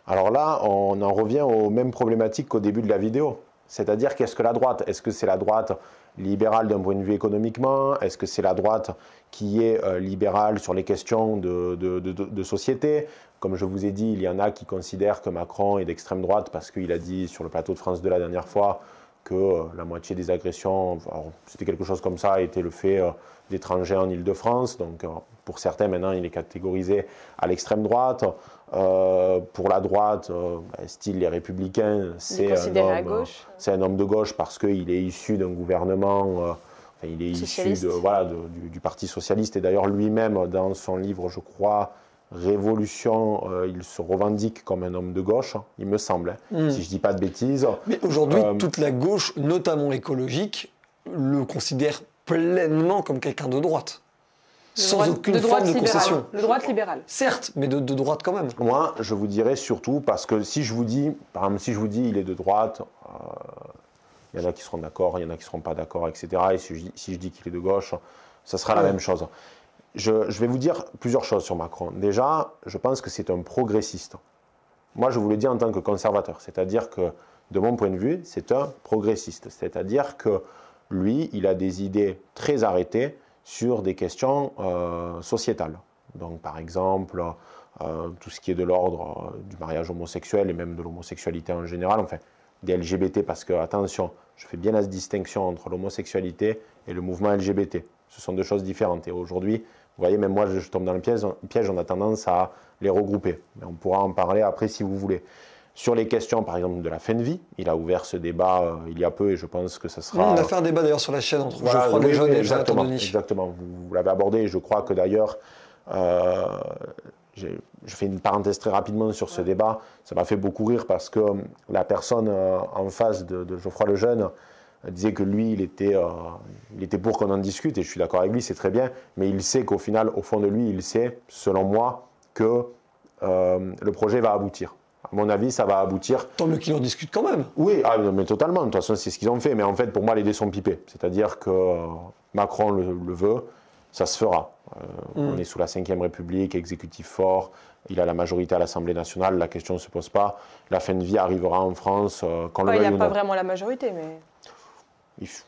Alors là, on en revient aux mêmes problématiques qu'au début de la vidéo. C'est-à-dire, qu'est-ce que la droite? Est-ce que c'est la droite libérale d'un point de vue économiquement? Est-ce que c'est la droite qui est libérale sur les questions de société? Comme je vous ai dit, il y en a qui considèrent que Macron est d'extrême droite parce qu'il a dit sur le plateau de France 2 la dernière fois que la moitié des agressions, c'était quelque chose comme ça, était le fait d'étrangers en Île-de-France. Donc pour certains, maintenant, il est catégorisé à l'extrême droite. Pour la droite, style les Républicains, c'est un homme de gauche parce qu'il est issu d'un gouvernement, il est socialiste. issu du Parti socialiste. Et d'ailleurs, lui-même, dans son livre, je crois, Révolution, il se revendique comme un homme de gauche, il me semble, si je ne dis pas de bêtises. Mais aujourd'hui, toute la gauche, notamment écologique, le considère pleinement comme quelqu'un de droite. Sans aucune forme de concession. De droite libérale. Certes, mais de droite quand même. Moi, je vous dirais surtout, parce que si je vous dis, par exemple, si je vous dis il est de droite, il y en a qui seront d'accord, il y en a qui ne seront pas d'accord, etc. Et si je dis qu'il est de gauche, ça sera la même chose. Je vais vous dire plusieurs choses sur Macron. Déjà, je pense que c'est un progressiste. Moi, je vous le dis en tant que conservateur. C'est-à-dire que, de mon point de vue, c'est un progressiste. C'est-à-dire que lui, il a des idées très arrêtées sur des questions sociétales. Donc, par exemple, tout ce qui est de l'ordre du mariage homosexuel et même de l'homosexualité en général, enfin, des LGBT, parce que, attention, je fais bien la distinction entre l'homosexualité et le mouvement LGBT. Ce sont deux choses différentes. Et aujourd'hui, vous voyez, même moi, je tombe dans le piège, on a tendance à les regrouper. Mais on pourra en parler après si vous voulez. Sur les questions, par exemple, de la fin de vie, il a ouvert ce débat il y a peu et je pense que ça sera... On a fait un débat d'ailleurs sur la chaîne entre Geoffroy Lejeune et Jonathan Denis. Exactement, vous l'avez abordé et je crois que d'ailleurs, je fais une parenthèse très rapidement sur ce débat, ça m'a fait beaucoup rire parce que la personne en face de Geoffroy Lejeune disait que lui, il était pour qu'on en discute, et je suis d'accord avec lui, c'est très bien, mais il sait qu'au final, au fond de lui, il sait, selon moi, que le projet va aboutir. À mon avis, ça va aboutir. Tant mieux qu'il en discute quand même. Oui, mais totalement, de toute façon, c'est ce qu'ils ont fait, mais en fait, pour moi, les dés sont pipés. C'est-à-dire que Macron le veut, ça se fera. On est sous la Ve République, exécutif fort, il a la majorité à l'Assemblée nationale, la question ne se pose pas. La fin de vie arrivera en France, quand le Il veuille n'a ou pas non. vraiment la majorité, mais...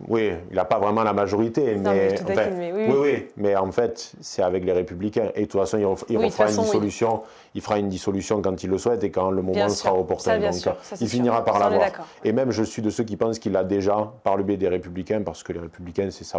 Oui, il n'a pas vraiment la majorité, Non, mais je te enfin, taquine, mais oui. oui, mais en fait, c'est avec les Républicains. Et de toute façon, il de refera toute façon, une dissolution. Il fera une dissolution quand il le souhaite et quand le moment Bien sera sûr. opportun. Ça, bien Donc, sûr. Ça, c'est il sûr. finira par Ça, on est l'avoir. d'accord. Et même, je suis de ceux qui pensent qu'il l'a déjà par le biais des Républicains, parce que les Républicains, c'est ses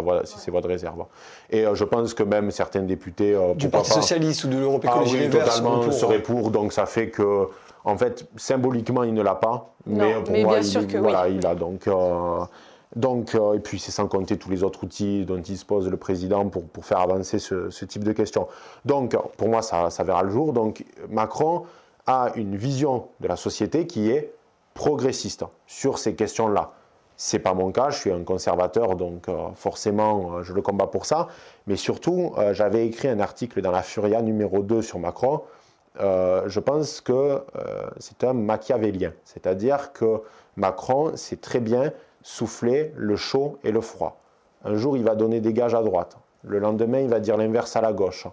voix de réserve. Et je pense que même certains députés, Du pourquoi Parti pas, socialiste ou de l'Europe ah écologie oui, les Verts totalement, seront pour, serait pour. Donc ça fait que, en fait, symboliquement, il ne l'a pas. Non, Mais pour mais moi, bien sûr que voilà, oui. il a donc, et puis c'est sans compter tous les autres outils dont dispose le président pour faire avancer ce type de questions. Donc, pour moi, ça verra le jour. Donc, Macron a une vision de la société qui est progressiste sur ces questions-là. Ce n'est pas mon cas, je suis un conservateur, donc forcément, je le combats pour ça. Mais surtout, j'avais écrit un article dans la Furia numéro 2 sur Macron. Je pense que c'est un machiavélien. C'est-à-dire que Macron sait très bien souffler le chaud et le froid. Un jour, il va donner des gages à droite. Le lendemain, il va dire l'inverse à la gauche.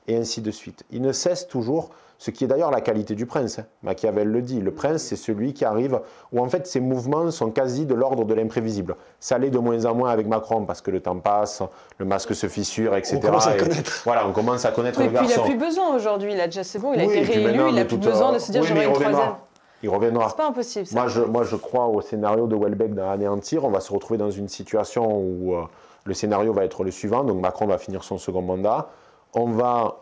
Et ainsi de suite. Il ne cesse toujours, ce qui est d'ailleurs la qualité du prince. Machiavel le dit, le prince, c'est celui qui arrive, où en fait ses mouvements sont quasi de l'ordre de l'imprévisible. Ça l'est de moins en moins avec Macron, parce que le temps passe, le masque se fissure, etc. On commence à connaître. Voilà, on commence à connaître Oui, le et puis il garçon. n'a plus besoin aujourd'hui, c'est bon, il a Oui, été et puis réélu, maintenant, il n'a de plus toute- besoin de se dire oui, j'aurai mais une il reviendra. troisième. Il reviendra. C'est pas impossible ça. Moi, je crois au scénario de Houellebecq dans Anéantir. On va se retrouver dans une situation où le scénario va être le suivant. Donc Macron va finir son second mandat. On va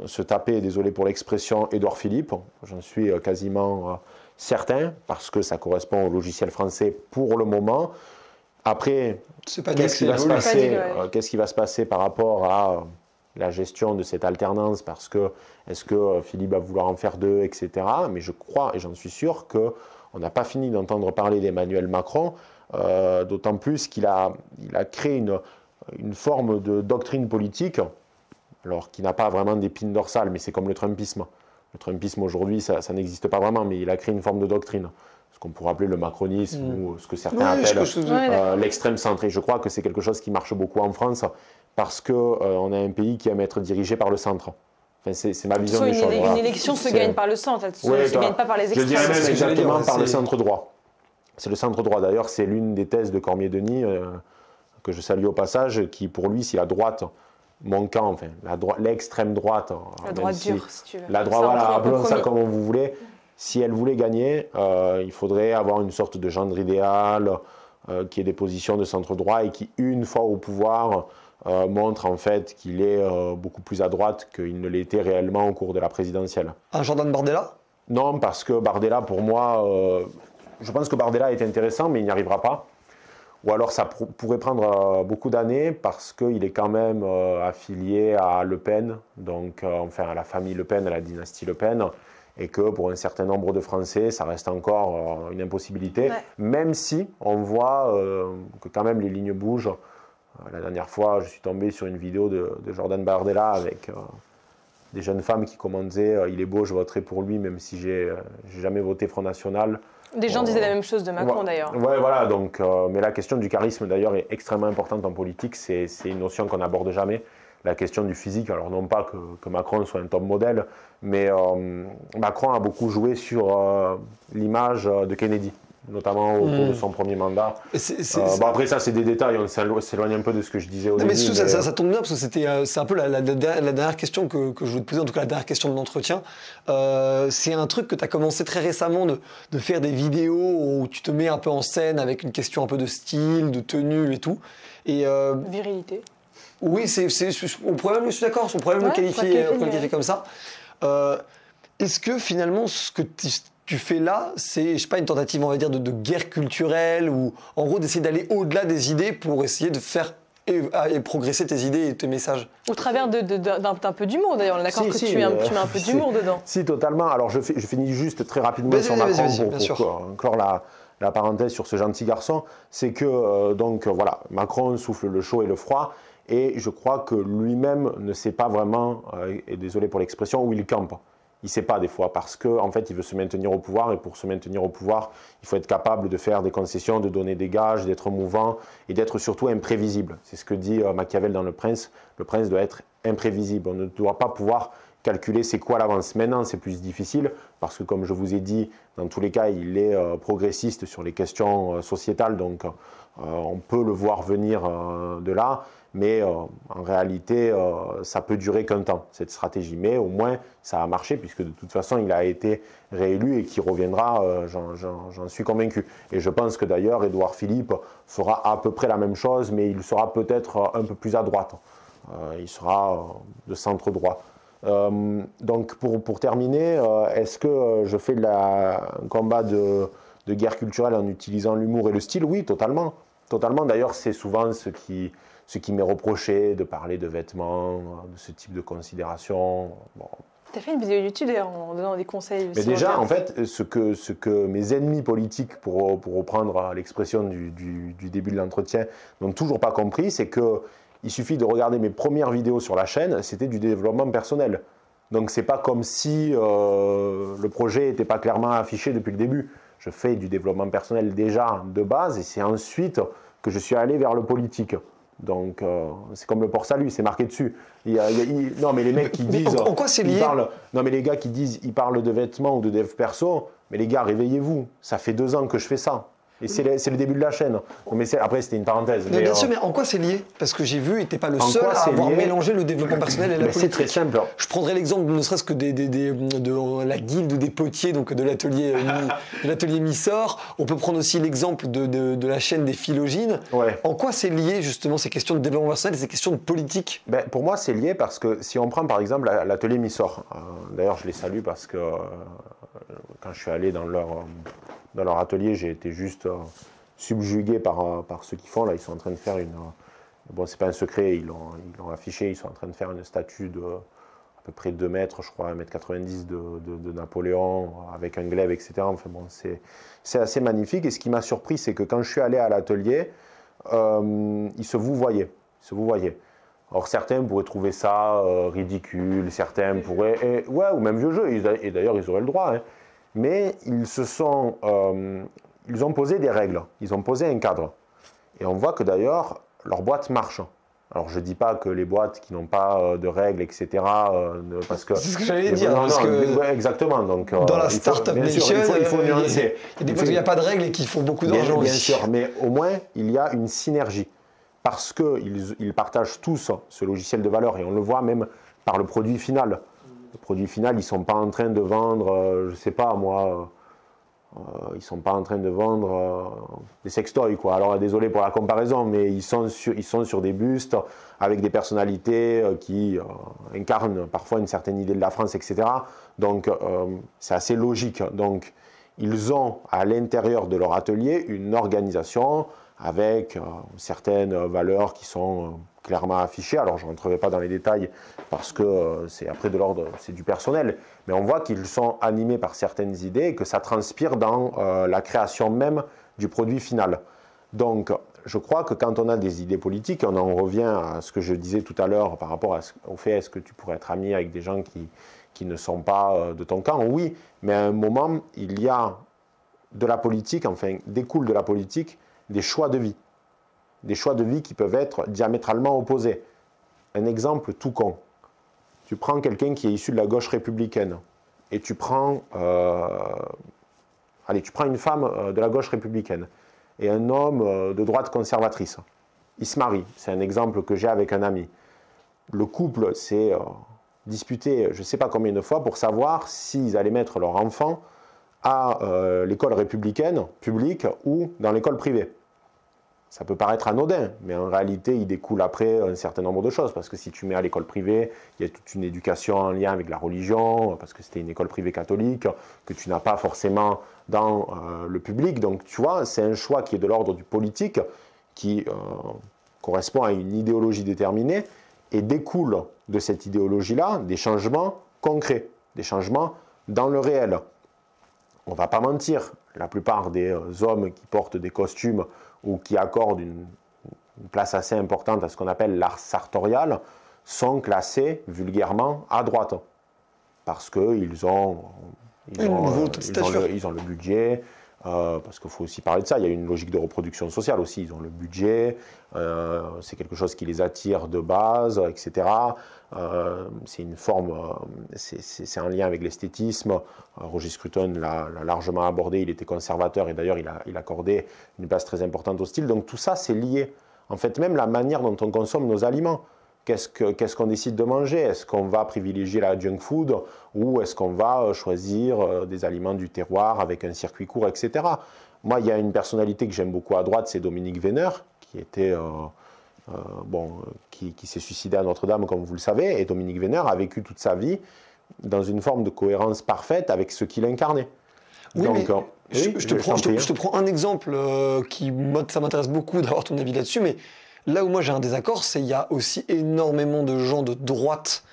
se taper, désolé pour l'expression, Édouard Philippe. J'en suis quasiment certain, parce que ça correspond au logiciel français pour le moment. Après, C'est pas dit qu'est-ce qui va se évolue. passer, Pas dit, ouais. qu'est-ce qui va se passer par rapport à la gestion de cette alternance, parce que est-ce que Philippe va vouloir en faire deux, etc. Mais je crois, et j'en suis sûr, qu'on n'a pas fini d'entendre parler d'Emmanuel Macron, d'autant plus qu'il a créé une forme de doctrine politique, alors qui n'a pas vraiment d'épine dorsale, mais c'est comme le Trumpisme. Le Trumpisme aujourd'hui, ça n'existe pas vraiment, mais il a créé une forme de doctrine, ce qu'on pourrait appeler le macronisme, ou ce que certains Oui, appellent l'extrême centre. Et je crois que c'est quelque chose qui marche beaucoup en France, parce qu'on a un pays qui aime être dirigé par le centre. Enfin, c'est ma vision des choses. Une Voilà. élection se C'est- gagne par le centre, elle Ouais, ne se gagne pas par les Je extrêmes. dirais même c'est ce que j'allais exactement dire, par le c'est- centre droit. C'est le centre droit. D'ailleurs, c'est l'une des thèses de Cormier-Denis, que je salue au passage, qui pour lui, si la droite, mon camp, enfin, l'extrême droite, La même droite si- dure, si tu veux. la droite, Ça, voilà, entre appelons ça compromis. comme vous voulez. Si elle voulait gagner, il faudrait avoir une sorte de gendre idéal, qui ait des positions de centre droit et qui, une fois au pouvoir, montre en fait qu'il est beaucoup plus à droite qu'il ne l'était réellement au cours de la présidentielle. Un Jordan Bardella? Non, parce que Bardella, pour moi, je pense que Bardella est intéressant, mais il n'y arrivera pas. Ou alors ça pourrait prendre beaucoup d'années, parce qu'il est quand même affilié à Le Pen, donc enfin à la famille Le Pen, à la dynastie Le Pen, et que pour un certain nombre de Français, ça reste encore une impossibilité, Ouais. même si on voit que quand même les lignes bougent. La dernière fois, je suis tombé sur une vidéo de Jordan Bardella avec des jeunes femmes qui commentaient « il est beau, je voterai pour lui, même si j'ai jamais voté Front National ». Des gens disaient la même chose de Macron Ouais, d'ailleurs. Ouais, voilà, donc, mais la question du charisme d'ailleurs est extrêmement importante en politique, c'est une notion qu'on n'aborde jamais. La question du physique, alors non pas que Macron soit un top modèle, mais Macron a beaucoup joué sur l'image de Kennedy, notamment autour de son premier mandat. Bon, après ça c'est des détails, on s'éloigne un peu de ce que je disais au Non, mais début. ça tombe bien, parce que c'est un peu la dernière question que je voulais te poser, en tout cas la dernière question de l'entretien. C'est un truc que tu as commencé très récemment de faire des vidéos où tu te mets un peu en scène avec une question un peu de style, de tenue et tout. Et Virilité. oui, on pourrait même, je suis d'accord, on pourrait même le qualifier comme ça. Est-ce que finalement ce que tu fais là, c'est, je sais pas, une tentative, on va dire, de guerre culturelle, ou en gros d'essayer d'aller au-delà des idées pour essayer de faire et progresser tes idées et tes messages? Au travers d'un peu d'humour d'ailleurs, on est d'accord que tu mets un peu d'humour dedans. Si, totalement. Alors je finis juste très rapidement Vas-y, sur vas-y, Macron vas-y, pour clore la parenthèse sur ce gentil garçon. C'est que, donc voilà, Macron souffle le chaud et le froid, et je crois que lui-même ne sait pas vraiment, et désolé pour l'expression, où il campe. il ne sait pas des fois, parce qu'en fait, il veut se maintenir au pouvoir, et pour se maintenir au pouvoir, il faut être capable de faire des concessions, de donner des gages, d'être mouvant, et d'être surtout imprévisible. C'est ce que dit Machiavel dans Le Prince doit être imprévisible, on ne doit pas pouvoir calculer c'est quoi l'avance. Maintenant, c'est plus difficile, parce que comme je vous ai dit, dans tous les cas, il est progressiste sur les questions sociétales, donc on peut le voir venir de là, mais en réalité, ça peut durer qu'un temps, cette stratégie. Mais au moins, ça a marché, puisque de toute façon, il a été réélu et qu'il reviendra, j'en suis convaincu. Et je pense que d'ailleurs, Édouard Philippe fera à peu près la même chose, mais il sera peut-être un peu plus à droite. Il sera de centre droit. Donc pour terminer, est-ce que je fais un combat de guerre culturelle en utilisant l'humour et le style? Oui, totalement. Totalement. D'ailleurs, c'est souvent ce qui m'est reproché, de parler de vêtements, de ce type de considérations. Bon. Tu as fait une vidéo YouTube d'ailleurs en donnant des conseils. Mais déjà, en fait, ce que mes ennemis politiques, pour reprendre l'expression du début de l'entretien, n'ont toujours pas compris, c'est qu'il suffit de regarder mes premières vidéos sur la chaîne, c'était du développement personnel. Donc c'est pas comme si le projet n'était pas clairement affiché depuis le début. Je fais du développement personnel déjà de base, et c'est ensuite que je suis allé vers le politique. Donc c'est comme le port-salut, c'est marqué dessus. Non mais les mecs qui disent... En quoi c'est lié? Non mais les gars qui disent, ils parlent de vêtements ou de dev perso, mais les gars, réveillez-vous, ça fait 2 ans que je fais ça. Et c'est le début de la chaîne. Mais après, c'était une parenthèse. Mais bien sûr, mais en quoi c'est lié? Parce que j'ai vu, et tu n'es pas le seul à avoir mélangé le développement personnel et la politique. C'est très simple. Je prendrais l'exemple, ne serait-ce que de la guilde des potiers, donc de l'atelier Missor. On peut prendre aussi l'exemple de la chaîne des Philogines. Ouais. En quoi c'est lié, justement, ces questions de développement personnel et ces questions de politique? Pour moi, c'est lié parce que si on prend, par exemple, l'atelier Missor, d'ailleurs, je les salue parce que quand je suis allé dans leur atelier, j'ai été juste subjugué par ce qu'ils font. Là, ils sont en train de faire une... Bon, c'est pas un secret, ils l'ont affiché, ils sont en train de faire une statue de à peu près 2 mètres, je crois, 1,90 m de Napoléon, avec un glaive, etc. Enfin bon, c'est assez magnifique. Et ce qui m'a surpris, c'est que quand je suis allé à l'atelier, ils se vouvoyaient. Alors certains pourraient trouver ça ridicule, certains pourraient... ouais, ou même vieux jeu, et d'ailleurs, ils auraient le droit, hein. Mais ils ont posé des règles, ils ont posé un cadre. Et on voit que d'ailleurs, leur boîte marche. Alors je ne dis pas que les boîtes qui n'ont pas de règles, etc. Parce que... C'est ce que j'allais dire. Parce que ouais, exactement. Donc, dans la Startup Nation, il faut nuancer. Il y a des boîtes où il n'y a pas de règles et qui font beaucoup d'argent aussi. Bien sûr, mais au moins, il y a une synergie. Parce qu'ils partagent tous ce logiciel de valeur, et on le voit même par le produit final. Le produit final, ils ne sont pas en train de vendre, je ne sais pas moi, ils ne sont pas en train de vendre des sextoys, quoi. Alors désolé pour la comparaison, mais ils sont sur des bustes avec des personnalités qui incarnent parfois une certaine idée de la France, etc. Donc c'est assez logique. Donc ils ont à l'intérieur de leur atelier une organisation avec certaines valeurs qui sont clairement affichées. Alors je ne rentrerai pas dans les détails parce que c'est après de l'ordre, c'est du personnel, mais on voit qu'ils sont animés par certaines idées et que ça transpire dans la création même du produit final. Donc je crois que quand on a des idées politiques, on en revient à ce que je disais tout à l'heure par rapport au fait est-ce que tu pourrais être ami avec des gens qui ne sont pas de ton camp? Oui, mais à un moment, il y a de la politique, enfin découle de la politique des choix de vie. Des choix de vie qui peuvent être diamétralement opposés. Un exemple tout con. Tu prends quelqu'un qui est issu de la gauche républicaine et tu prends une femme de la gauche républicaine et un homme de droite conservatrice. Ils se marient. C'est un exemple que j'ai avec un ami. Le couple s'est disputé je ne sais pas combien de fois pour savoir s'ils allaient mettre leur enfant à l'école républicaine, publique, ou dans l'école privée. Ça peut paraître anodin, mais en réalité, il découle après un certain nombre de choses, parce que si tu mets à l'école privée, il y a toute une éducation en lien avec la religion, parce que c'était une école privée catholique, que tu n'as pas forcément dans le public. Donc, tu vois, c'est un choix qui est de l'ordre du politique, qui correspond à une idéologie déterminée, et découle de cette idéologie-là des changements concrets, des changements dans le réel. On ne va pas mentir, la plupart des hommes qui portent des costumes ou qui accordent une place assez importante à ce qu'on appelle l'art sartorial sont classés vulgairement à droite. parce qu'ils ont, Une volonté de stature. ils ont le budget, parce qu'il faut aussi parler de ça, il y a une logique de reproduction sociale aussi, ils ont le budget, c'est quelque chose qui les attire de base, etc. C'est une forme, c'est un lien avec l'esthétisme. Roger Scruton l'a largement abordé, il était conservateur et d'ailleurs il accordait une place très importante au style. Donc tout ça c'est lié. En fait, même la manière dont on consomme nos aliments. Qu'est-ce qu'on décide de manger? Est-ce qu'on va privilégier la junk food ou est-ce qu'on va choisir des aliments du terroir avec un circuit court, etc. Moi, il y a une personnalité que j'aime beaucoup à droite, c'est Dominique Vénère, qui était qui s'est suicidé à Notre-Dame, comme vous le savez. Et Dominique Vénère a vécu toute sa vie dans une forme de cohérence parfaite avec ce qu'il incarnait. Oui, donc, mais je te prends un exemple ça m'intéresse beaucoup d'avoir ton avis là-dessus, mais là où moi j'ai un désaccord, c'est qu'il y a aussi énormément de gens de droite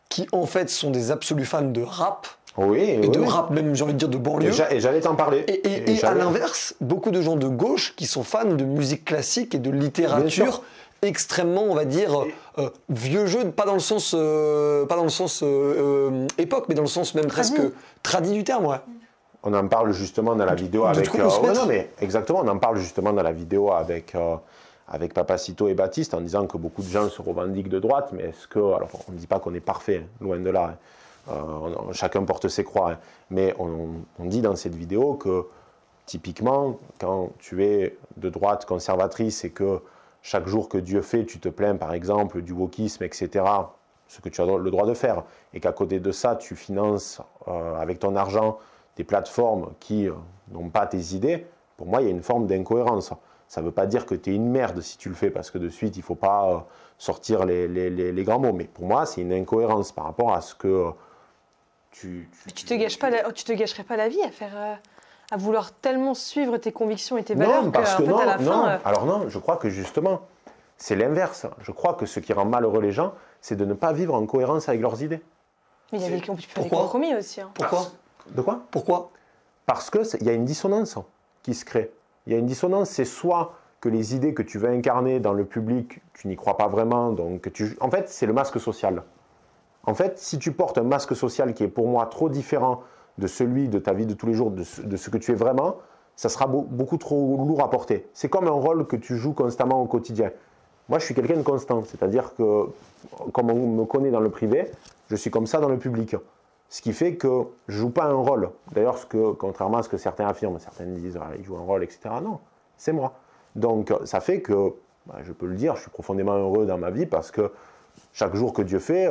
qui en fait sont des absolus fans de rap. Rap même, j'ai envie de dire, de banlieue. Et j'allais t'en parler. Et à l'inverse, beaucoup de gens de gauche qui sont fans de musique classique et de littérature extrêmement, on va dire, vieux jeu, pas dans le sens, époque, mais dans le sens même presque tradit du terme, ouais. On en parle justement dans la vidéo avec... exactement, on en parle justement dans la vidéo avec Papacito et Baptiste en disant que beaucoup de gens se revendiquent de droite, mais est-ce que... Alors, on ne dit pas qu'on est parfait, loin de là. Chacun porte ses croix. Mais on dit dans cette vidéo que, typiquement, quand tu es de droite conservatrice et que chaque jour que Dieu fait, tu te plains, par exemple, du wokisme, etc., ce que tu as le droit de faire, et qu'à côté de ça, tu finances avec ton argent des plateformes qui n'ont pas tes idées, pour moi, il y a une forme d'incohérence. Ça ne veut pas dire que tu es une merde si tu le fais, parce que de suite, il ne faut pas sortir les grands mots. Mais pour moi, c'est une incohérence par rapport à ce que tu te gâcherais pas la vie à faire... à vouloir tellement suivre tes convictions et tes valeurs à la fin... Alors non, je crois que justement, c'est l'inverse. Je crois que ce qui rend malheureux les gens, c'est de ne pas vivre en cohérence avec leurs idées. Mais il y a des compromis aussi. Hein. Pourquoi ? De quoi ? Pourquoi ? Parce qu'il y a une dissonance qui se crée. Il y a une dissonance, c'est soit que les idées que tu veux incarner dans le public, tu n'y crois pas vraiment, donc en fait, c'est le masque social. En fait, si tu portes un masque social qui est pour moi trop différent de celui de ta vie de tous les jours, de ce que tu es vraiment, ça sera beaucoup trop lourd à porter. C'est comme un rôle que tu joues constamment au quotidien. Moi, je suis quelqu'un de constant, c'est-à-dire que, comme on me connaît dans le privé, je suis comme ça dans le public. Ce qui fait que je ne joue pas un rôle. D'ailleurs, contrairement à ce que certains affirment, certains disent ils jouent un rôle, etc. Non, c'est moi. Donc, ça fait que, je peux le dire, je suis profondément heureux dans ma vie parce que chaque jour que Dieu fait,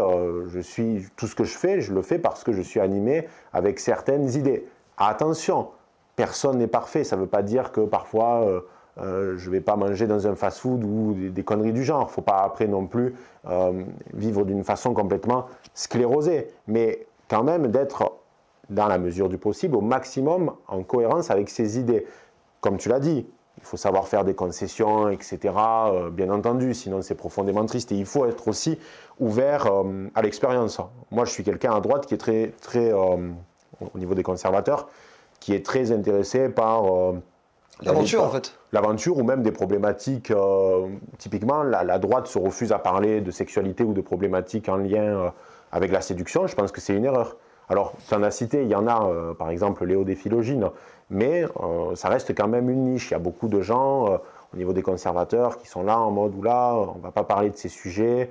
tout ce que je fais, je le fais parce que je suis animé avec certaines idées. Attention, personne n'est parfait. Ça ne veut pas dire que parfois, je ne vais pas manger dans un fast-food ou des conneries du genre. Il ne faut pas après non plus vivre d'une façon complètement sclérosée. Mais quand même d'être, dans la mesure du possible, au maximum en cohérence avec ses idées. Comme tu l'as dit, il faut savoir faire des concessions, etc., bien entendu, sinon c'est profondément triste. Et il faut être aussi ouvert à l'expérience. Moi, je suis quelqu'un à droite qui est très au niveau des conservateurs, qui est très intéressé par... l'aventure, en fait. L'aventure ou même des problématiques. Typiquement, la droite se refuse à parler de sexualité ou de problématiques en lien avec la séduction. Je pense que c'est une erreur. Alors, tu en as cité, il y en a, par exemple, Léo des Philogines, mais ça reste quand même une niche. Il y a beaucoup de gens, au niveau des conservateurs, qui sont là en mode, oula, on ne va pas parler de ces sujets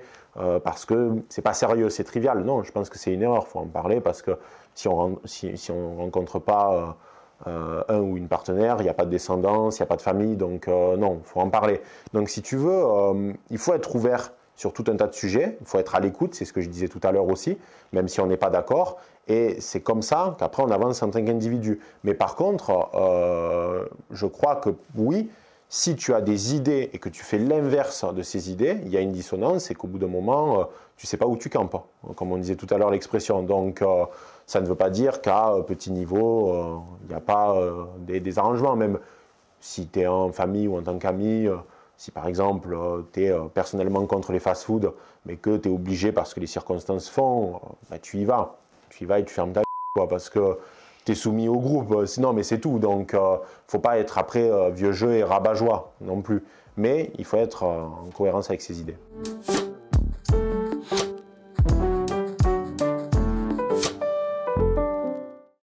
parce que c'est pas sérieux, c'est trivial. Non, je pense que c'est une erreur, il faut en parler parce que si on ne rencontre pas un ou une partenaire, il n'y a pas de descendance, il n'y a pas de famille, donc non, il faut en parler. Donc si tu veux, il faut être ouvert sur tout un tas de sujets, il faut être à l'écoute, c'est ce que je disais tout à l'heure aussi, même si on n'est pas d'accord, et c'est comme ça qu'après on avance en tant qu'individu. Mais par contre, je crois que oui, si tu as des idées et que tu fais l'inverse de ces idées, il y a une dissonance et qu'au bout d'un moment, tu ne sais pas où tu campes, comme on disait tout à l'heure l'expression. Donc ça ne veut pas dire qu'à petit niveau, il n'y a pas des arrangements, même si tu es en famille ou en tant qu'ami. Si par exemple, tu es personnellement contre les fast-foods, mais que tu es obligé parce que les circonstances font, tu y vas. Tu y vas et tu fermes ta gueule, parce que tu es soumis au groupe. Sinon, mais c'est tout. Donc, il ne faut pas être après vieux jeu et rabat-joie non plus. Mais il faut être en cohérence avec ses idées.